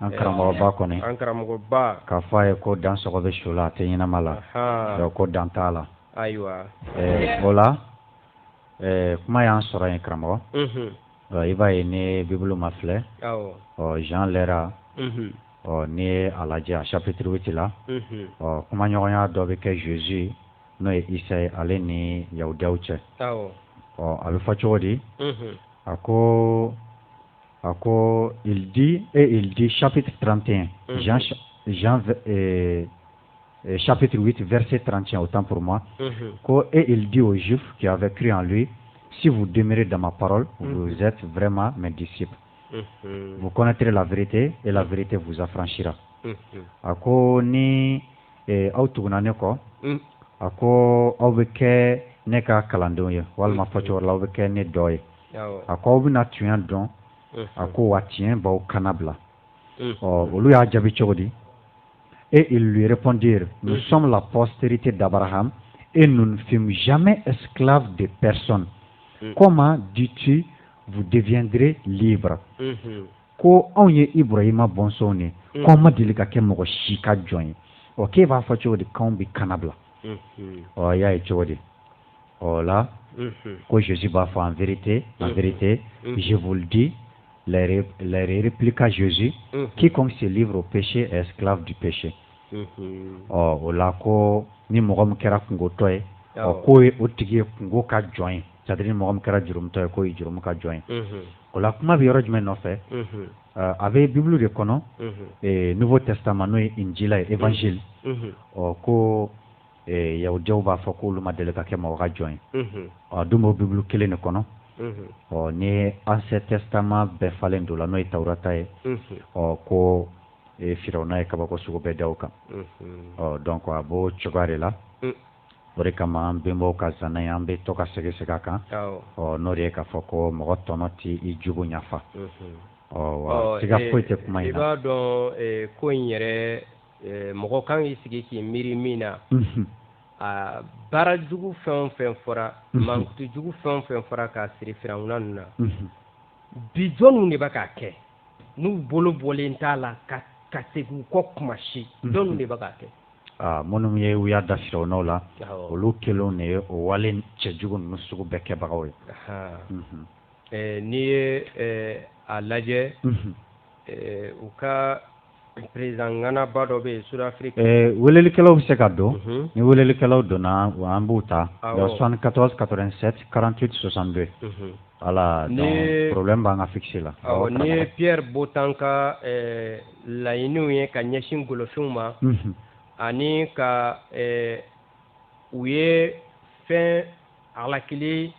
an karamɔgɔba kɔni an karamɔgɔba k'a fɔ a ye ko dan sɔgɔ bɛ su la a tɛ ɲɛnama la ko dan t'a la ayiwa o la kuma y'an sɔrɔ yen karamɔgɔ i b'a ye ni bibulu ma filɛ Jean lera ni ye a lajɛ a chapitre 8 la kumaɲɔgɔnya dɔ bɛ kɛ Jésus n'o ye Isa ye ale ni Yahudiyaw cɛ a bɛ fɔ cogo di a ko il dit chapitre 31 Jean chapitre 8 verset 31 autant pour moi et il dit aux Juifs qui avaient cru en lui si vous demeurez dans ma parole vous êtes vraiment mes disciples vous connaîtrez la vérité et la vérité vous affranchira a ko ni aw tuguna ne kɔ a ko aw bɛ kɛ ne ka kalandenw ye walima fɔcogo la aw bɛ kɛ ne dɔ ye a ko aw bɛna tiɲɛ dɔn a ko wa tiɲɛ b'aw kana bila olu y'a jaabi cogo di et ils lui répondirent nous sommes la postérité d'Abraham et nous ne fûmes jamais esclaves de personne comment dis-tu vous deviendrez libre ko anw ye Ibrahima bɔnsɔnw ne k'anw ma deli ka kɛ mɔgɔ si ka jɔn ye k'e b'a fɔ cogo di k'anw bɛ kana bila y'a ye cogo di là que Jésus b'a fait en vérité je vous le dis les répliqua Jésus quiconque se livre au péché est esclave du péché là ko ni mɔgɔ min kɛra kungotɔ ye k'o ye o tigi ye kungo ka jɔn ye c'est-à-dire ni mɔgɔ min kɛra jurumutɔ ye k'o ye jurumu ka jɔn ye o la kuma bɛ yɔrɔ jumɛn nɔfɛ a bɛ Bible de kɔnɔ Nouveau Testament n'o ye Injila ye évangile ko Yahudiyaw b'a fɔ k'olu ma deli ka kɛ mɔgɔ ka jɔn ye dun b'o Bible kelen de kɔnɔ ni Ancien Testament bɛɛ falen don la n'o ye Tawurata ye ko Firawuna ye kabako sugu bɛɛ da o kan donc a b'o cogoya de la o de kama an bɛnbaw ka zana ye an bɛ to ka segisegin a kan n'o de ye k'a fɔ ko mɔgɔ tɔnɔ tɛ i jugu ɲafa siga foyi tɛ kuma in na. I b'a dɔn ko in yɛrɛ mɔgɔ kan k'i sigi k'i miiri min na a baara jugu fɛn o fɛn fɔra mankutu jugu fɛn o fɛn fɔra k'a siri Firawuna ninnu na bi jɔnniw de bɛ k'a kɛ n'u bolo bɔlen t'a la ka segin u kɔ kuma si jɔnniw de bɛ k'a kɛ. minnu ye u y'a da Firawunaw la olu kelen de ye o wale cɛjugu ninnu sugu bɛɛ kɛbagaw ye. N'i ye a lajɛ u ka président ŋanaba dɔ bɛ yen Sud-Afrique. Welelikɛlaw bɛ se ka don ni welelikɛlaw donna an b'u ta 74 87 48 62. Voilà, donc problème b'an ka fixe la. N'i ye Pierre Botan ka laɲiniw ye ka ɲɛsin ngolofɛnw ma ani ka u ye fɛn alakili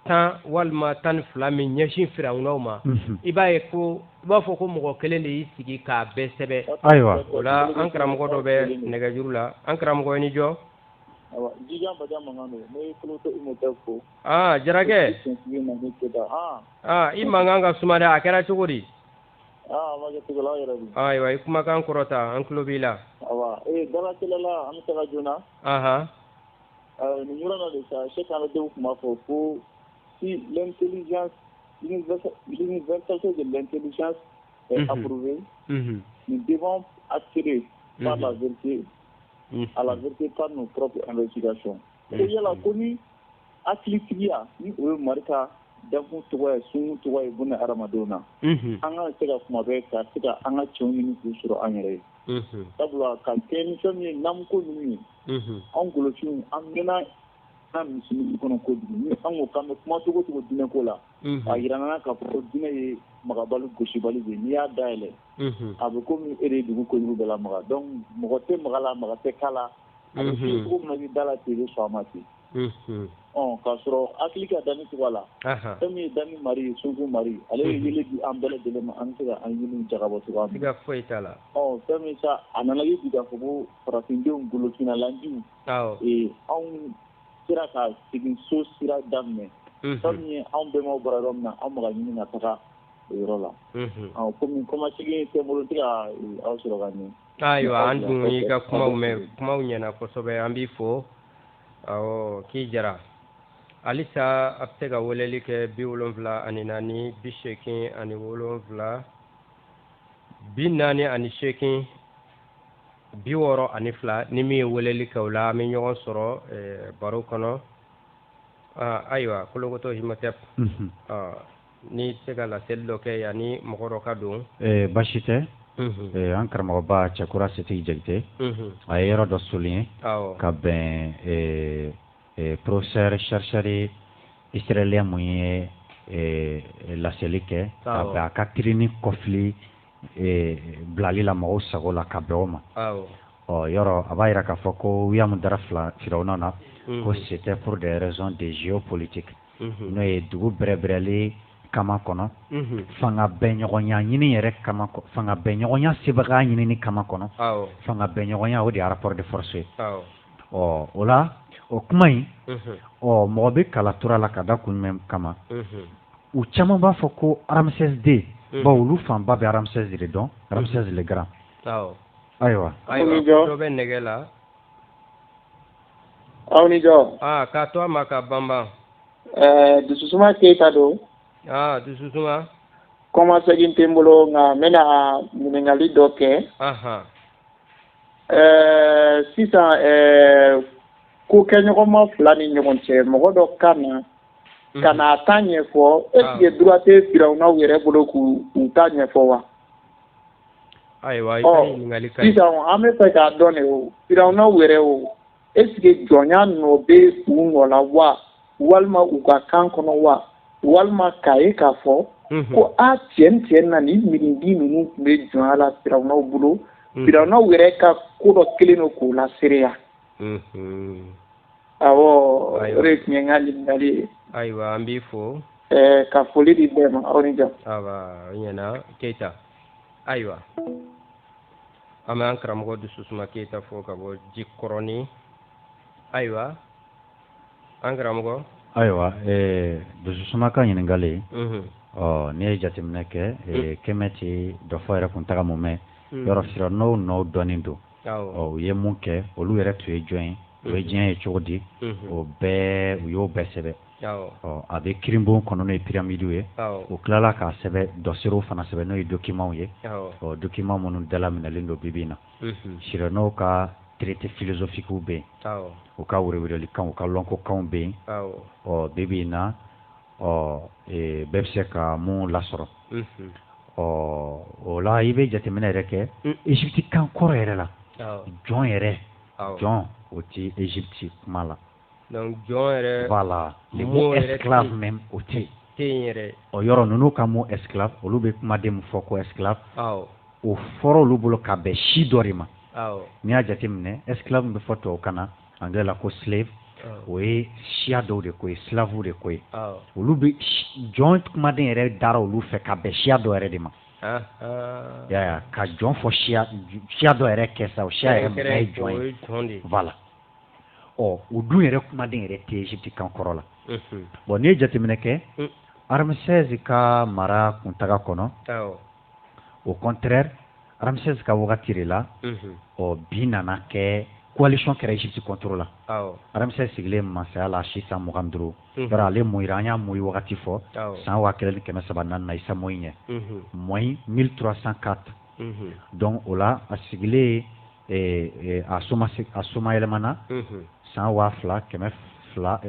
10 walima 12 min ɲɛsin Firawunaw ma i b'a ye ko i b'a fɔ ko mɔgɔ kelen de y'i sigi k'a bɛɛ sɛbɛn. Ayiwa o la an karamɔgɔ dɔ bɛ nɛgɛjuru la an karamɔgɔ i ni jɔ. Jijan Badian mankan don ne ye Koloto Imhotep fo. Jarakɛ i mankan ka suma dɛ a kɛra cogo di. A ma kɛ cogo la yɛrɛ bi. Ayiwa i kumakan kɔrɔta an tulo b'i la. Dalakɛla an bɛ taga joona. Nin yɔrɔ la de sa Cheikh Anadenw tun b'a fɔ ko si l'intelligence l'universalité de l'intelligence est approuvée, nous devons accéder par la vérité à la vérité par nos propres investigations. Et il y a la connue Atlitia, ni o marika dafu tɔgɔ sun tɔgɔ ye buna aramadona. An ka se ka kuma bɛɛ ka se ka an ka cɛw ɲini k'u sɔrɔ an yɛrɛ ye. Sabula ka kɛ ni fɛn min ye namuko ninnu ye an golofinw an mɛnna an misiri kɔnɔ kojugu ni an ko k'an bɛ kuma cogo cogo diinɛko la a yirana k'a fɔ ko diinɛ ye magabali gosibali de n'i y'a dayɛlɛ a bɛ komi e de ye dugu kojugu bɛɛ lamaga donc mɔgɔ tɛ maga la maga tɛ k'a la a bɛ f'i ye cogo min na i bɛ da la ten i bɛ sɔn a ma ten k'a sɔrɔ hakili ka danni cogo la fɛn min ye Dani Mari ye Sonko Mari ale ye yeli di an bɛɛ lajɛlen ma an bɛ se ka an ɲini jagabɔ cogoya min na foyi t'a la fɛn min sa a nana ye bi k'a fɔ ko farafindenw golofinalandiw anw sera ka segin so sira daminɛ fɛn min ye anw bɛnbaw bɔra yɔrɔ min na an bɛ ka ɲini ka taga o yɔrɔ la komi kɔmasegin tɛ n bolo n tɛ ka aw sɔrɔ ka ɲɛ. Ayiwa an dun y'i ka kumaw mɛn kumaw ɲɛna kosɛbɛ an b'i fo k'i jara halisa a bɛ se ka weleli kɛ 74 ani 87 48 62 ni min ye weleli kɛ o la an bɛ ɲɔgɔn sɔrɔ baro kɔnɔ ayiwa Kolokoto Imhotep ni se ka laseli dɔ kɛ yanni mɔgɔ dɔ ka don. Basi tɛ an karamɔgɔba Cɛkura Seti Jakite a ye yɔrɔ dɔ souligner ka bɛn professeur chercheur israélien mun ye laseli kɛ ka bɛn a ka kirini kɔfili bilali la mɔgɔw sago la ka bɛn o ma yɔrɔ a b'a yira k'a fɔ ko u y'a mun dara Firawuna na ko c'était pour des raisons de géopolitique n'o ye dugu bɛrɛbɛrɛli kama kɔnɔ fanga bɛnɲɔgɔnya ɲini yɛrɛ kama fanga bɛnɲɔgɔnya sebaga ɲinini kama kɔnɔ fanga bɛnɲɔgɔnya o de ye rapport de force ye o la o kuma in mɔgɔ bɛ kala tora la ka da kun jumɛn kama u caman b'a fɔ ko Ramsès II bawo olu fanba bɛ Ramsès de dɔn Ramsès le Grand ayiwa dɔ bɛ nɛgɛ la aw ni jɔ k'a to a ma ka banban Dususuma Keyita don Dususuma kɔmasegin tɛ n bolo nka n bɛna ɲininkali dɔ kɛ sisan ko kɛɲɔgɔnma fila ni ɲɔgɔn cɛ mɔgɔ dɔ ka na ta ɲɛfɔ est-ce que droit tɛ Firawunaw yɛrɛ bolo k'u ta ɲɛfɔ wa sisan an bɛ fɛ k'a dɔn de o Firawunaw yɛrɛ o est-ce que jɔnya nɔ bɛ u nɔ la wa walima u ka kan kɔnɔ wa walima k'a ye k'a fɔ ko tiɲɛ na ni miiridi ninnu tun bɛ jɔnya la Firawunaw bolo Firawunaw yɛrɛ ka ko dɔ kelen don k'o lasereya awɔ o de tun ye n ka ɲininkali ye ayiwa an b'i fo ka foli di bɛɛ ma aw ni jɔ ɲɛna Keyita ayiwa an bɛ an karamɔgɔ Dususuma Keyita fo ka bɔ Jikɔrɔni ayiwa an karamɔgɔ ayiwa Dususuma ka ɲininkali n'i ye jateminɛ kɛ kɛmɛ tɛ dɔ fɔ yɛrɛ kun taga mun mɛn yɔrɔ Firawunaw nɔw dɔnnen don u ye mun kɛ olu yɛrɛ tun ye jɔn ye o ye diɲɛ ye cogo di o bɛɛ u y'o bɛɛ sɛbɛn a bɛ kirinbon kɔnɔ n'o ye piramidiw ye o tilala k'a sɛbɛn dɔsiriw fana sɛbɛn n'o ye dokimanw ye dokiman minnu dalaminɛlen don bi bi in na Firawunaw ka traité philosophique ou bien au cas où le camp au cas lonko camp bien bébé na et bebse ka mon lasoro là il veut jeter mener que Égypte kan koro yɛrɛ la John yɛrɛ John o ti Égypte mala donc John yɛrɛ voilà les mots esclaves même o ti o yɔrɔ ninnu ka mot esclave olu bɛ kumaden mun fɔ ko esclave o fɔra olu bolo ka bɛn si dɔ de ma n'i y'a jateminɛ esclave min bɛ fɔ tubabukan na anglais la ko slave o ye siya dɔw de ko ye slavew de ko ye olu bɛ jɔn kumaden yɛrɛ dara olu fɛ ka bɛn siya dɔ yɛrɛ de ma ya ka jɔn fɔ siya dɔ yɛrɛ kɛ sa o siya yɛrɛ mɔgɔ ye jɔn ye voilà o dun yɛrɛ kumaden yɛrɛ tɛ Égypte kan kɔrɔ la bon n'i ye jateminɛ kɛ Ramsès ka mara kuntaga kɔnɔ au contraire Ramsès ka wagati de la bi nana kɛ coalition kɛra Égypte contre la Ramsès sigilen masaya la 625 yɔrɔ ale moyira an y'a moyi wagati fɔ san 1344 na Isa moyi ɲɛ moyi 1304 donc o la a sigilen a soma yɛlɛmana san 1200 la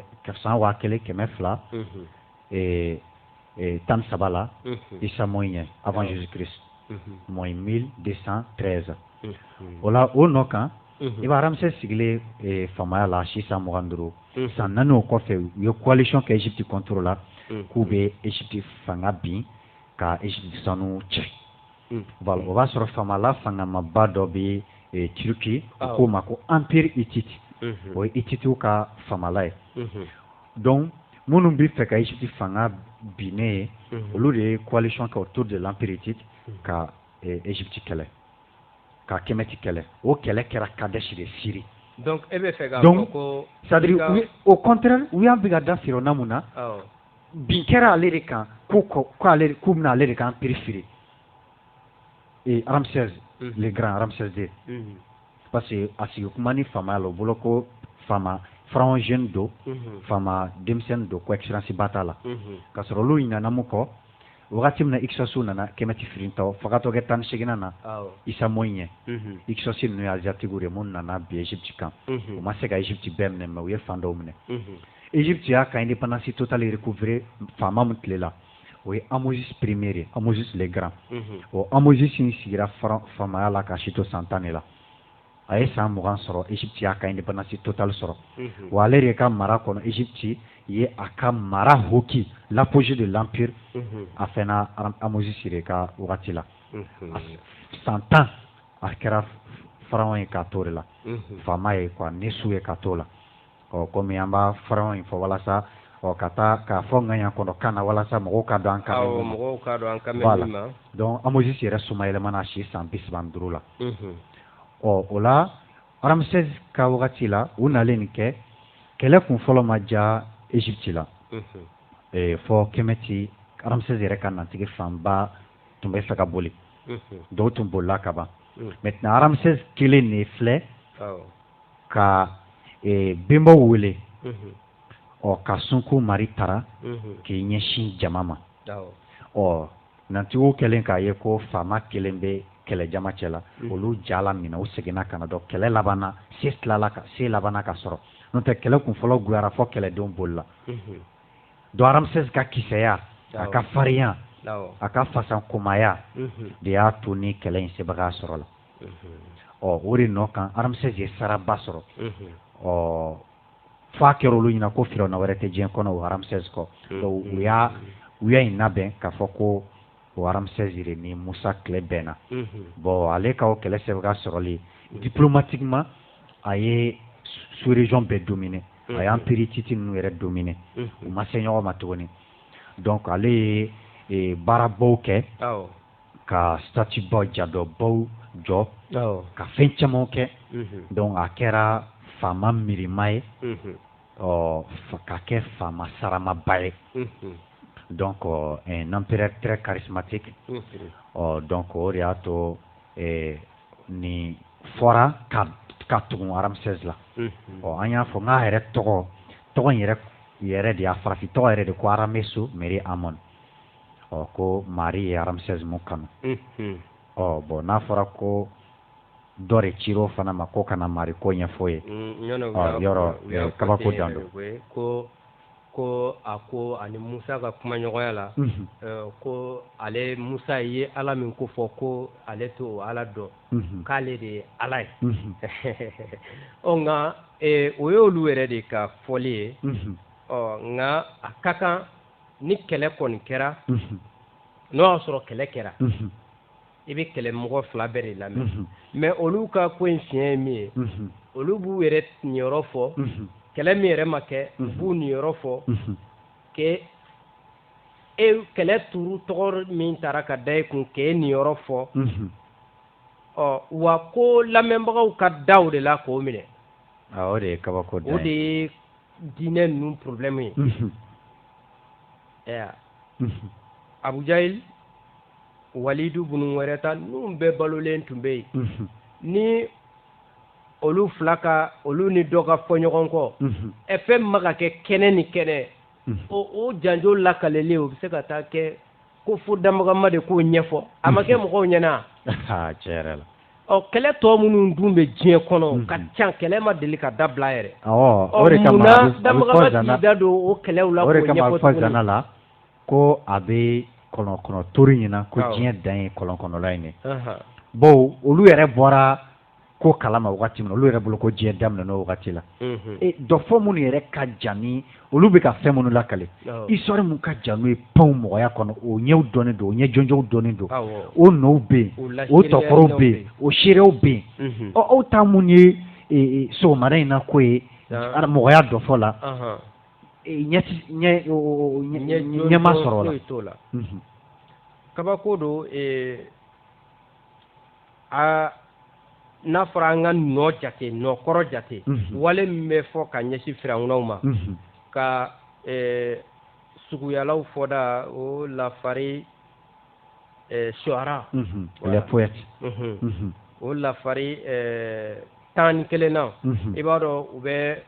Isa moyi ɲɛ avant Jésus-Christ moyi 1213 o la o nɔ kan i b'a Ramsès sigilen famaya la 625 san 4 o kɔfɛ u ye coalition kɛ Égypte contre la k'u bɛ Égypte fanga bin ka Égypte sanu cɛ voilà o b'a sɔrɔ famala fangamaba dɔ bɛ Turquie u k'o ma ko empire hittite o ye Hittitew ka famala ye donc minnu bɛ fɛ ka Égypte fanga binnen ye olu de ye coalition kɛ autour de l'empire hittite ka Égypte kɛlɛ ka Kemet kɛlɛ o kɛlɛ kɛra Kadesh de Syrie donc e bɛ fɛ ka fɔ ko c'est-à-dire au contraire u y'an bɛ ka da Firawuna mun na bin kɛra ale de kan k'u bɛna ale de kan empire firi Ramsès le grand Ramsès II parce que a sigi kuma ni famaya la o bolo ko pharaon jeune do fama denmisɛnnin do ko excellence ba t'a la ka sɔrɔ olu ɲinana mun kɔ wagati min na Hyksos nana Kemet firintɔ fagatɔ kɛ 18 na Isa moyi ɲɛ Hyksos ninnu ye asiatique de mun nana bi Égypte kan u ma se ka Égypte bɛɛ minɛ mais u ye fan dɔw minɛ Égypte y'a ka indépendance totale recouvrer faama min tile la o ye Ahmosis premier ye Ahmosis le grand o Ahmosis in sigira famaya la ka si to san 10 de la a ye san 20 sɔrɔ Égypte y'a ka indépendance totale sɔrɔ wa ale de ka mara kɔnɔ Égypte ye a ka mara hoki l'apogée de l'empire a fɛnna Ahmosis de ka wagati la san 10 a kɛra pharaon ye k'a to de la faama ye quoi Nesu ye k'a to la komi an b'a pharaon in fɔ walasa ka taa k'a fɔ ŋaɲa kɔnɔ kan na walasa mɔgɔw ka dɔn an ka mɛn min ma donc Ahmosis yɛrɛ soma yɛlɛmana si san 35 la o la Ramsès ka wagati la u nalen nin kɛ kɛlɛ kun fɔlɔ ma ja Égypte la fɔ Kemet Ramsès yɛrɛ ka natigi fanba tun bɛ fɛ ka boli dɔw tun bolila ka ban maintenant Ramsès kelen de filɛ ka bɛnbaw wele ka Sunko mari tara k'i ɲɛsin jama ma nantigiw kɛlen k'a ye ko faama kelen bɛ kɛlɛ jama cɛ la olu jala minɛ u seginna ka na dɔn kɛlɛ labanna se labanna ka sɔrɔ n'o tɛ kɛlɛ kun fɔlɔ guyara fɔ kɛlɛdenw bolila donc Ramsès ka kisɛya a ka farinya a ka fasankomaya de y'a to ni kɛlɛ in sebaga sɔrɔ la o de nɔ kan Ramsès ye saraba sɔrɔ fo a kɛra olu ɲɛna ko Firawuna wɛrɛ tɛ diɲɛ kɔnɔ o Ramsès kɔ donc u y'a in labɛn k'a fɔ ko o Ramsès de ni Musa tile bɛnna bon ale ka o kɛlɛ sebaga sɔrɔli diplomatiquement a ye sous-région bɛɛ dominer a ye empire hittite ninnu yɛrɛ dominer u ma se ɲɔgɔn ma tuguni donc ale ye baarabaw kɛ ka statue baw jadɔbaw jɔ ka fɛn camanw kɛ donc a kɛra faama mirima ye ka kɛ faama saramaba ye donc un empereur très charismatique donc o de y'a to nin fɔra ka tugun Ramsès la an y'a fɔ n k'a yɛrɛ tɔgɔ in yɛrɛ de y'a farafin tɔgɔ yɛrɛ de ko Arameso Meri Amon ko Mari ye Ramsès mun kanu bon n'a fɔra ko dɔ de cir'o fana ma ko kana mari ko ɲɛfɔ ye yɔrɔ kabako dan don ko a ko ani Musa ka kuma ɲɔgɔnya la ko ale Musa ye Ala min ko fɔ ko ale to Ala dɔn k'ale de ye Ala ye nka o y'olu yɛrɛ de ka fɔli ye nka a ka kan ni kɛlɛ kɔni kɛra n'o y'a sɔrɔ kɛlɛ kɛra i bɛ kɛlɛmɔgɔ fila bɛɛ de lamɛn mais olu ka ko in fiɲɛ ye min ye olu b'u yɛrɛ niyɔrɔ fɔ kɛlɛ min yɛrɛ ma kɛ u b'u niyɔrɔ fɔ que kɛlɛ turu tɔgɔ min taara ka da i kun k'e niyɔrɔ fɔ wa ko lamɛnbagaw ka da o de la k'o minɛ o de ye kabako da ye o de ye diinɛ ninnu problème ye Abu Jahil Walidu bunu wɛrɛta ninnu bɛɛ balolen tun bɛ yen ni olu fila ka olu ni dɔ ka fɔ ɲɔgɔn kɔ fɛn ma ka kɛ kɛnɛ ni kɛnɛ o janjo lakaleli o bɛ se ka taa kɛ ko fo damagama de k'o ɲɛfɔ a ma kɛ mɔgɔw ɲɛna tiɲɛ yɛrɛ la kɛlɛ tɔ minnu dun bɛ diɲɛ kɔnɔ ka ca kɛlɛ ma deli ka dabila yɛrɛ o de kama damagama t'i da don o kɛlɛw la o de kama fɔ Zana la ko a bɛ kɔnɔ tori ɲina ko diɲɛ dan ye kɔlɔnkɔnɔla in ye bon olu yɛrɛ bɔra ko kalama wagati min olu yɛrɛ bolo ko diɲɛ daminɛ n'o wagati la dɔ fɔ minnu yɛrɛ ka jan ni olu bɛ ka fɛn minnu lakale histoire mun ka jan n'o ye panw mɔgɔya kɔnɔ o ɲɛw dɔnnen don o ɲɛ jɔnjɔw dɔnnen don o nɔw bɛ yen o tɔkɔrɔw bɛ yen o seerew bɛ yen aw ta mun ye sɔgɔmada in na ko ye mɔgɔya dɔ fɔ la ɲɛma sɔrɔ la kabako don n'a fɔra an ka nɔ jate nɔkɔrɔ jate wale min bɛ fɔ ka ɲɛsin Firawunaw ma ka suguyalaw fɔda o lafari Shuara les poètes o lafari 11 na i b'a dɔn u bɛ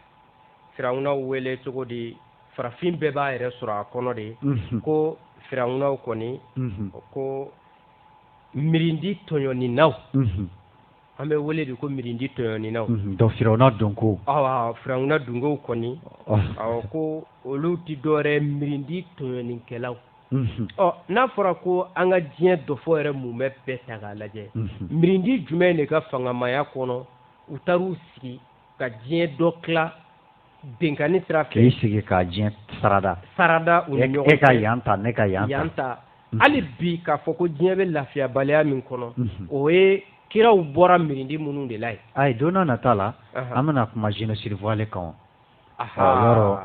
Firawunaw wele cogo di farafin bɛɛ b'a yɛrɛ sɔrɔ a kɔnɔ de ko Firawunaw kɔni ko mirindi tɔɲɔninaw an bɛ wele de ko mirindi tɔɲɔninaw donc Firawuna donko Firawuna donkow kɔni ko olu ti dɔwɛrɛ mirindi tɔɲɔnikɛlaw n'a fɔra ko an ka diɲɛ dɔfɔ yɛrɛ mun bɛ bɛɛ ta k'a lajɛ mirindi jumɛn de ka fangamaya kɔnɔ u taar'u sigi ka diɲɛ dɔ tila benkani sira fɛ k'i sigi ka diɲɛ sarada u ni ɲɔgɔn cɛ e ka yan ta ne ka yan ta hali bi k'a fɔ ko diɲɛ bɛ lafiyabaliya min kɔnɔ o ye kiraw bɔra mirindi minnu de la ye ayi don n'a nata la an bɛna kuma génocide voile kan yɔrɔ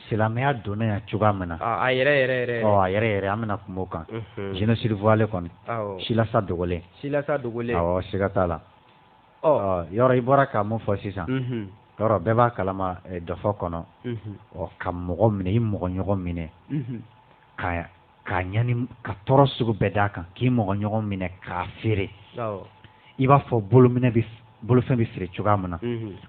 silamɛya donna yan cogoya min na a yɛrɛ an bɛna kuma o kan génocide voile kɔni Silasa Dogolen awɔ siga t'a la yɔrɔ i bɔra ka mun fɔ sisan yɔrɔ bɛɛ b'a kalama dɔfɔ kɔnɔ ka mɔgɔ minɛ i mɔgɔ ɲɔgɔn minɛ ka ɲani ka tɔɔrɔ sugu bɛɛ d'a kan k'i mɔgɔ ɲɔgɔn minɛ k'a feere i b'a fɔ bolofɛn bɛ feere cogoya min na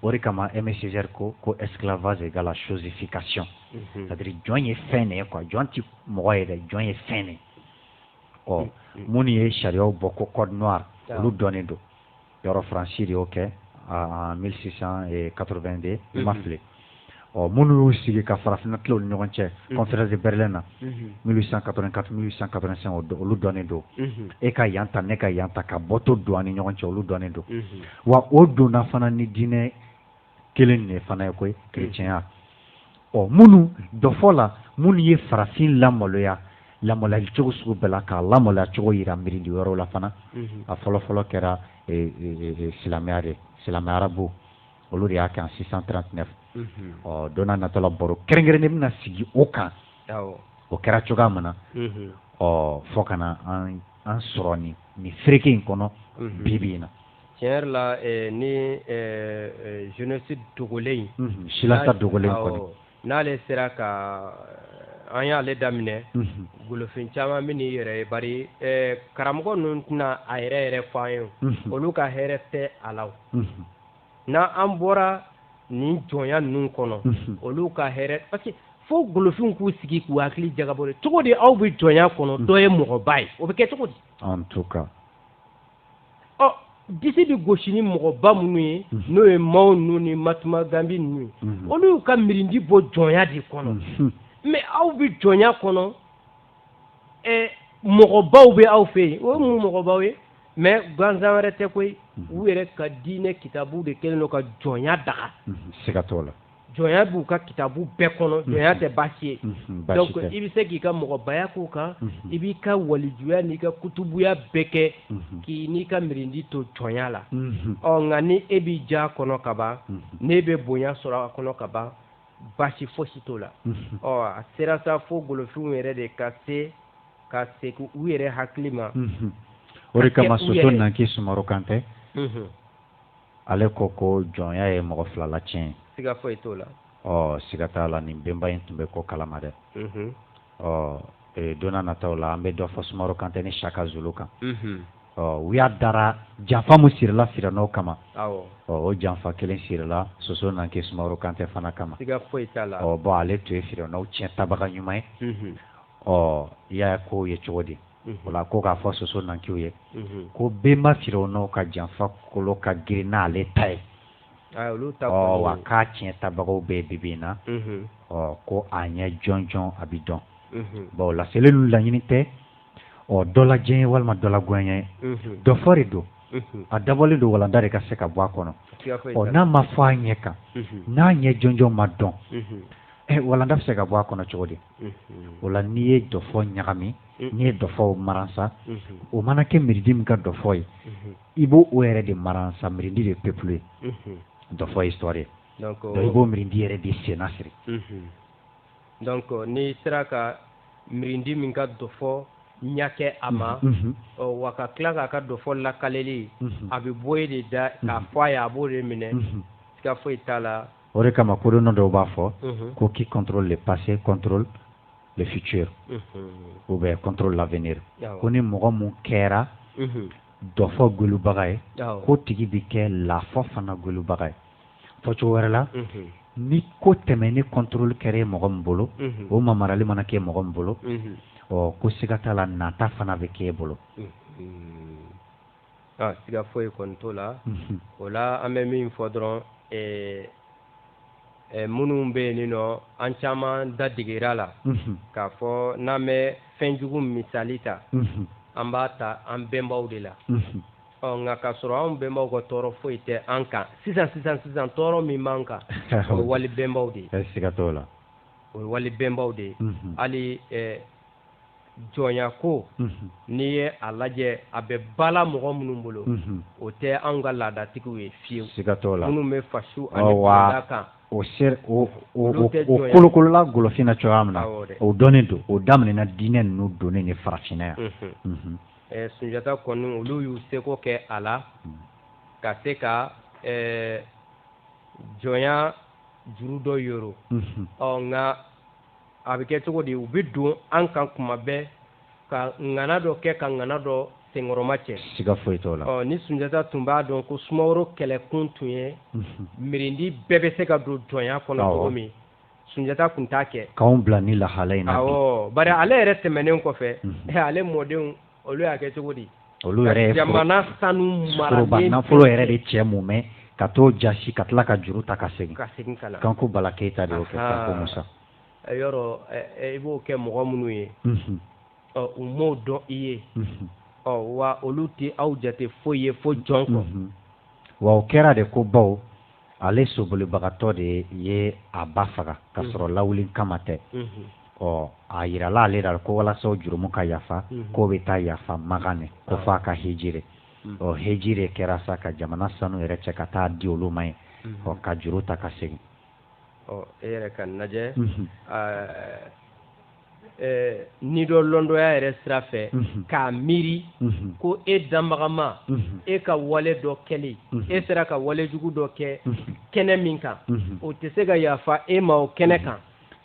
o de kama Aimé Césaire ko esclavage égale chosification c'est-à-dire jɔn ye fɛn de ye quoi jɔn ti mɔgɔ ye dɛ jɔn ye fɛn de ye minnu ye sariyaw bɔ ko code noir olu dɔnnen don yɔrɔ Faransi de y'o kɛ en 1682 i ma fili minnu y'u sigi ka farafinna tilaw ni ɲɔgɔn cɛ conférence de Berlin na 1884 1885 olu dɔnnen don e ka yan ta ne ka yan ta ka bɔtɔ don an ni ɲɔgɔn cɛ olu dɔnnen don wa o donna fana ni diinɛ kelen de fana ye koyi chrétienya minnu dɔfɔ la minnu ye farafin lamaloya lamɔlayali cogo sugu bɛɛ la k'a lamɔlaya cogo yira mirindi yɔrɔw la fana a fɔlɔ-fɔlɔ kɛra silamɛya de silamɛ arabu olu de y'a kɛ en 639 don n'a nata la baro kɛrɛnkɛrɛnnen bɛna sigi o kan o kɛra cogoya min na fɔ ka na an sɔrɔ nin fereke in kɔnɔ bi in na tiɲɛ yɛrɛ la ni génocide dogolen Silasa Dogolen kɔni n'ale sera ka an y'ale daminɛ golofin caman bɛ n'i yɛrɛ ye bari karamɔgɔ ninnu tɛna a yɛrɛ fɔ an ye olu ka hɛrɛ tɛ a la n'an bɔra nin jɔnya ninnu kɔnɔ olu ka hɛrɛ parce que fo golofinw k'u sigi k'u hakili jagabɔ cogo di aw bɛ jɔnya kɔnɔ dɔ ye mɔgɔba ye o bɛ kɛ cogo di en tout cas disi de gauche ni mɔgɔ ba minnu ye n'o ye maaw ninnu ni Matuma Gambi ninnu ye olu y'u ka mirindi bɔ jɔnya de kɔnɔ mais aw bɛ jɔnya kɔnɔ mɔgɔbaw bɛ aw fɛ yen o ye mun mɔgɔbaw ye mais gansan wɛrɛ tɛ koyi u yɛrɛ ka diinɛ kitabu de kɛlen don ka jɔnya daga siga t'o la jɔnya b'u ka kitabu bɛɛ kɔnɔ jɔnya tɛ baasi ye donc i bɛ se k'i ka mɔgɔbaya k'o kan i b'i ka walijuya n'i ka kutubuya bɛɛ kɛ k'i n'i ka mirindi to jɔnya la nka ni e b'i ja kɔnɔ ka ban n'e bɛ bonya sɔrɔ a kɔnɔ ka ban baasi fosi t'o la a sera sa fo golofinw yɛrɛ de ka segin u yɛrɛ hakili ma o de kama Soso Nanki Sumaworo Kante ale ko jɔnya ye mɔgɔ fila la tiɲɛ siga foyi t'o la siga t'a la nin benba in tun bɛ ko kalama dɛ don n'a nataw la an bɛ dɔ fɔ Sumaworo Kante ni Shaka Zulu kan u y'a dara janfa min sirila Firawuna kama o janfa kelen sirila Soso Nanki Sumaworo Kante fana kama siga foyi t'a la bon ale tun ye Firawuna tiɲɛ tabaga ɲuman ye i y'a ko ye cogo di wala ko k'a fɔ Soso Nankiw ye ko benba Firawuna ka janfa kolo ka girin n'ale ta ye wa k'a tiɲɛ tabagaw bɛ bibi in na ko a ɲɛ jɔnjɔn a bɛ dɔn bon o la selelu laɲini tɛ dɔ la diɲɛ walima dɔ la gɔɲɛ ye dɔ fɔ de don a dabɔlen don walanda de ka se ka bɔ a kɔnɔ n'a ma fɔ a ɲɛ kan n'a ɲɛ jɔnjɔn ma dɔn walanda bɛ se ka bɔ a kɔnɔ cogo di o la n'i ye dɔ fɔ ɲagami n'i ye dɔ fɔ maransa o mana kɛ mirindi min ka dɔ fɔ ye i b'o yɛrɛ de maransa mirindi de peuple ye dɔ fɔ histoire ye donc i b'o mirindi yɛrɛ de senna siri donc n'i sera ka mirindi min ka dɔ fɔ ɲa kɛ a ma wa ka tila k'a ka dɔ fɔ lakaleli a bɛ bɔ e de da k'a fɔ a ye a b'o de minɛ siga foyi t'a la o de kama kodɔnna dɔw b'a fɔ ko qui contrôle le passé contrôle le futur ou bien contrôle l'avenir ko ni mɔgɔ mun kɛra dɔ fɔ golubaga ye ko tigi bɛ kɛ lafɔ fana golubaga ye fɔcogo wɛrɛ la ni ko tɛmɛ ni contrôle kɛra mɔgɔ min bolo o mamarali mana kɛ mɔgɔ min bolo ko siga t'a la nata fana bɛ kɛ e bolo siga foyi kɔni t'o la o la an bɛ min fɔ dɔrɔn minnu bɛ yen nɔ an caman dadeger'a la k'a fɔ n'an bɛ fɛnjugu misali ta an b'a ta an bɛnbaw de la nka k'a sɔrɔ an bɛnbaw ka tɔɔrɔ foyi tɛ an kan sisan tɔɔrɔ min b'an kan o ye wali bɛnbaw de ye siga t'o la o ye wali bɛnbaw de ye hali jɔnya ko n'i ye a lajɛ a bɛ bala mɔgɔ minnu bolo o tɛ anw ka laadatigiw ye fiyewu siga t'o la minnu bɛ fasu ani kunda kan o kolokolola golofina cogoya min na o dɔnnen don o daminɛna diinɛ ninnu donnen ni farafinna yan Sunjata kɔni olu y'u seko kɛ a la ka se ka jɔnya juru dɔ yoro nka a bɛ kɛ cogo di u bɛ don an kan kuma bɛɛ ka ŋana dɔ kɛ ka ŋana dɔ senkɔrɔma cɛ siga foyi t'o la ni Sunjata tun b'a dɔn ko Sumaworo kɛlɛkun tun ye mirindi bɛɛ bɛ se ka don jɔnya kɔnɔ cogo min Sunjata tun t'a kɛ k'anw bila ni lahala in na bari ale yɛrɛ tɛmɛnen kɔfɛ ale mɔdenw olu y'a kɛ cogo di olu yɛrɛ jamana sanu maralen nafolo yɛrɛ de cɛ mumɛ ka t'o jasi ka tila ka juru ta ka segin ka na Kanku Bala Keyita de y'o kɛ Kanku Musa yɔrɔ i b'o kɛ mɔgɔ minnu ye u m'o dɔn i ye wa olu tɛ aw jate foyi ye fo jɔn kɔ wa o kɛra de ko baw ale sobolibagatɔ de ye a ba faga ka sɔrɔ lawuli kama tɛ a yirala ale la ko walasa o jurumu ka yafa k'o bɛ taa yafa Magan ko f'a ka hejire hejire kɛra sa ka jamana sanu yɛrɛ cɛ ka taa di olu ma ye ka juru ta ka segin e yɛrɛ ka lajɛ ni dɔ lɔndɔya yɛrɛ sira fɛ k'a miiri ko e danbagama e ka wale dɔ kɛli e sera ka wale jugu dɔ kɛ kɛnɛ min kan o tɛ se ka yafa e ma o kɛnɛ kan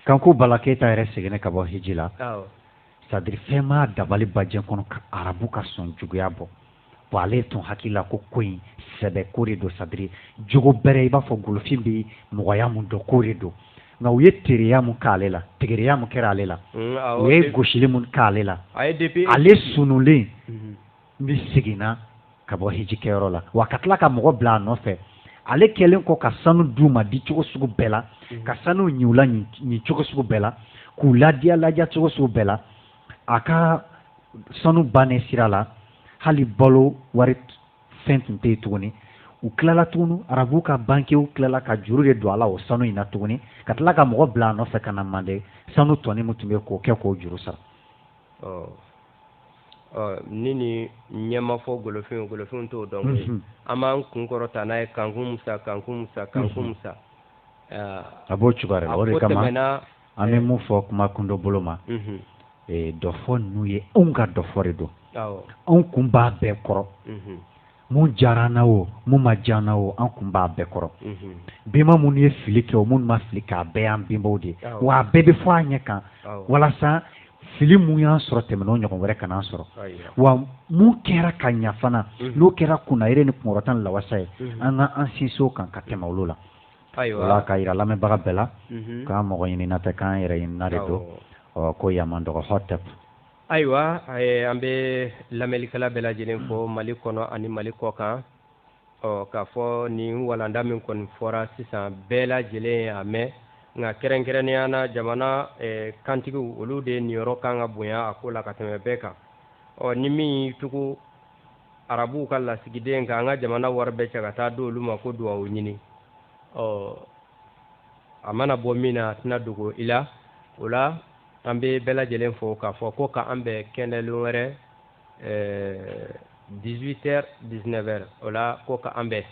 Kanku Bala Keyita yɛrɛ seginna ka bɔ heji la c'est-à-dire fɛn ma dabali bajɛ kɔnɔ ka arabu ka sɔn juguya bɔ bon ale tun hakili la ko in sɛbɛ ko de don c'est-à-dire jogo bɛrɛ i b'a fɔ golofin bɛ mɔgɔya mun dɔn ko de don nka u ye tereya mun k'ale la tigɛrɛya mun kɛra ale la u ye gosili mun k'ale la ale sunulen ni seginna ka bɔ hijikɛyɔrɔ la wa ka tila ka mɔgɔ bila a nɔfɛ ale kɛlen kɔ ka sanu d'u ma di cogo sugu bɛɛ la ka sanu ɲiw la ɲi cogo sugu bɛɛ la k'u ladiya ladiya cogo sugu bɛɛ la a ka sanu bannen sira la hali balo wari fɛn tun tɛ yen tuguni u tilala tuguni arabu ka bankew tilala ka juru de don a la o sanu in na tuguni ka tila ka mɔgɔ bila a nɔfɛ ka na mande sanu tɔni min tun bɛ k'o kɛ k'o juru sara. Ni ɲɛmafɔ golofɛnw t'o dɔn an b'an kun kɔrɔta n'a ye kankun musa a b'o cogoya la o de kama an bɛ mun fɔ kuma kundo bolo ma dɔ fɔ ninnu ye anw ka dɔ fɔ de don anw kun b'a bɛɛ kɔrɔ mun diyara n na o mun ma diya n na o an kun b'a bɛɛ kɔrɔ benba minnu ye fili kɛ o minnu ma fili kɛ a bɛɛ y'an benbaw de ye wa a bɛɛ bɛ fɔ a ɲɛ kan walasa fili mun y'an sɔrɔ tɛmɛn'o ɲɔgɔn wɛrɛ ka n'an sɔrɔ wa mun kɛra ka ɲa fana n'o kɛra kunnayere ni kunkɔrɔta ni lawasa ye an ka an sinsin o kan ka tɛmɛ olu la o la ka yira lamɛnbaga bɛɛ la k'an mɔgɔ ɲinina tɛ k'an yɛrɛ ɲinina de don ko yaman dɔgɔ hɔtɛp. Ayiwa an bɛ lamɛnlikɛla bɛɛ lajɛlen fɔ Mali kɔnɔ ani Mali kɔ kan k'a fɔ nin walanda min kɔni fɔra sisan bɛɛ lajɛlen y'a mɛn nka kɛrɛnkɛrɛnnenya na jamana kantigiw olu de niyɔrɔ kan ka bonya a ko la ka tɛmɛ bɛɛ kan ni min tugu arabuw ka lasigiden kan an ka jamana wari bɛɛ cɛ ka taa di olu ma ko duwawu ɲini a mana bɔ min na a tɛna dogo i la o la an bɛ bɛɛ lajɛlen fɔ k'a fɔ ko k'an bɛn kɛnɛlen wɛrɛ 18h 19h o la ko k'an bɛn.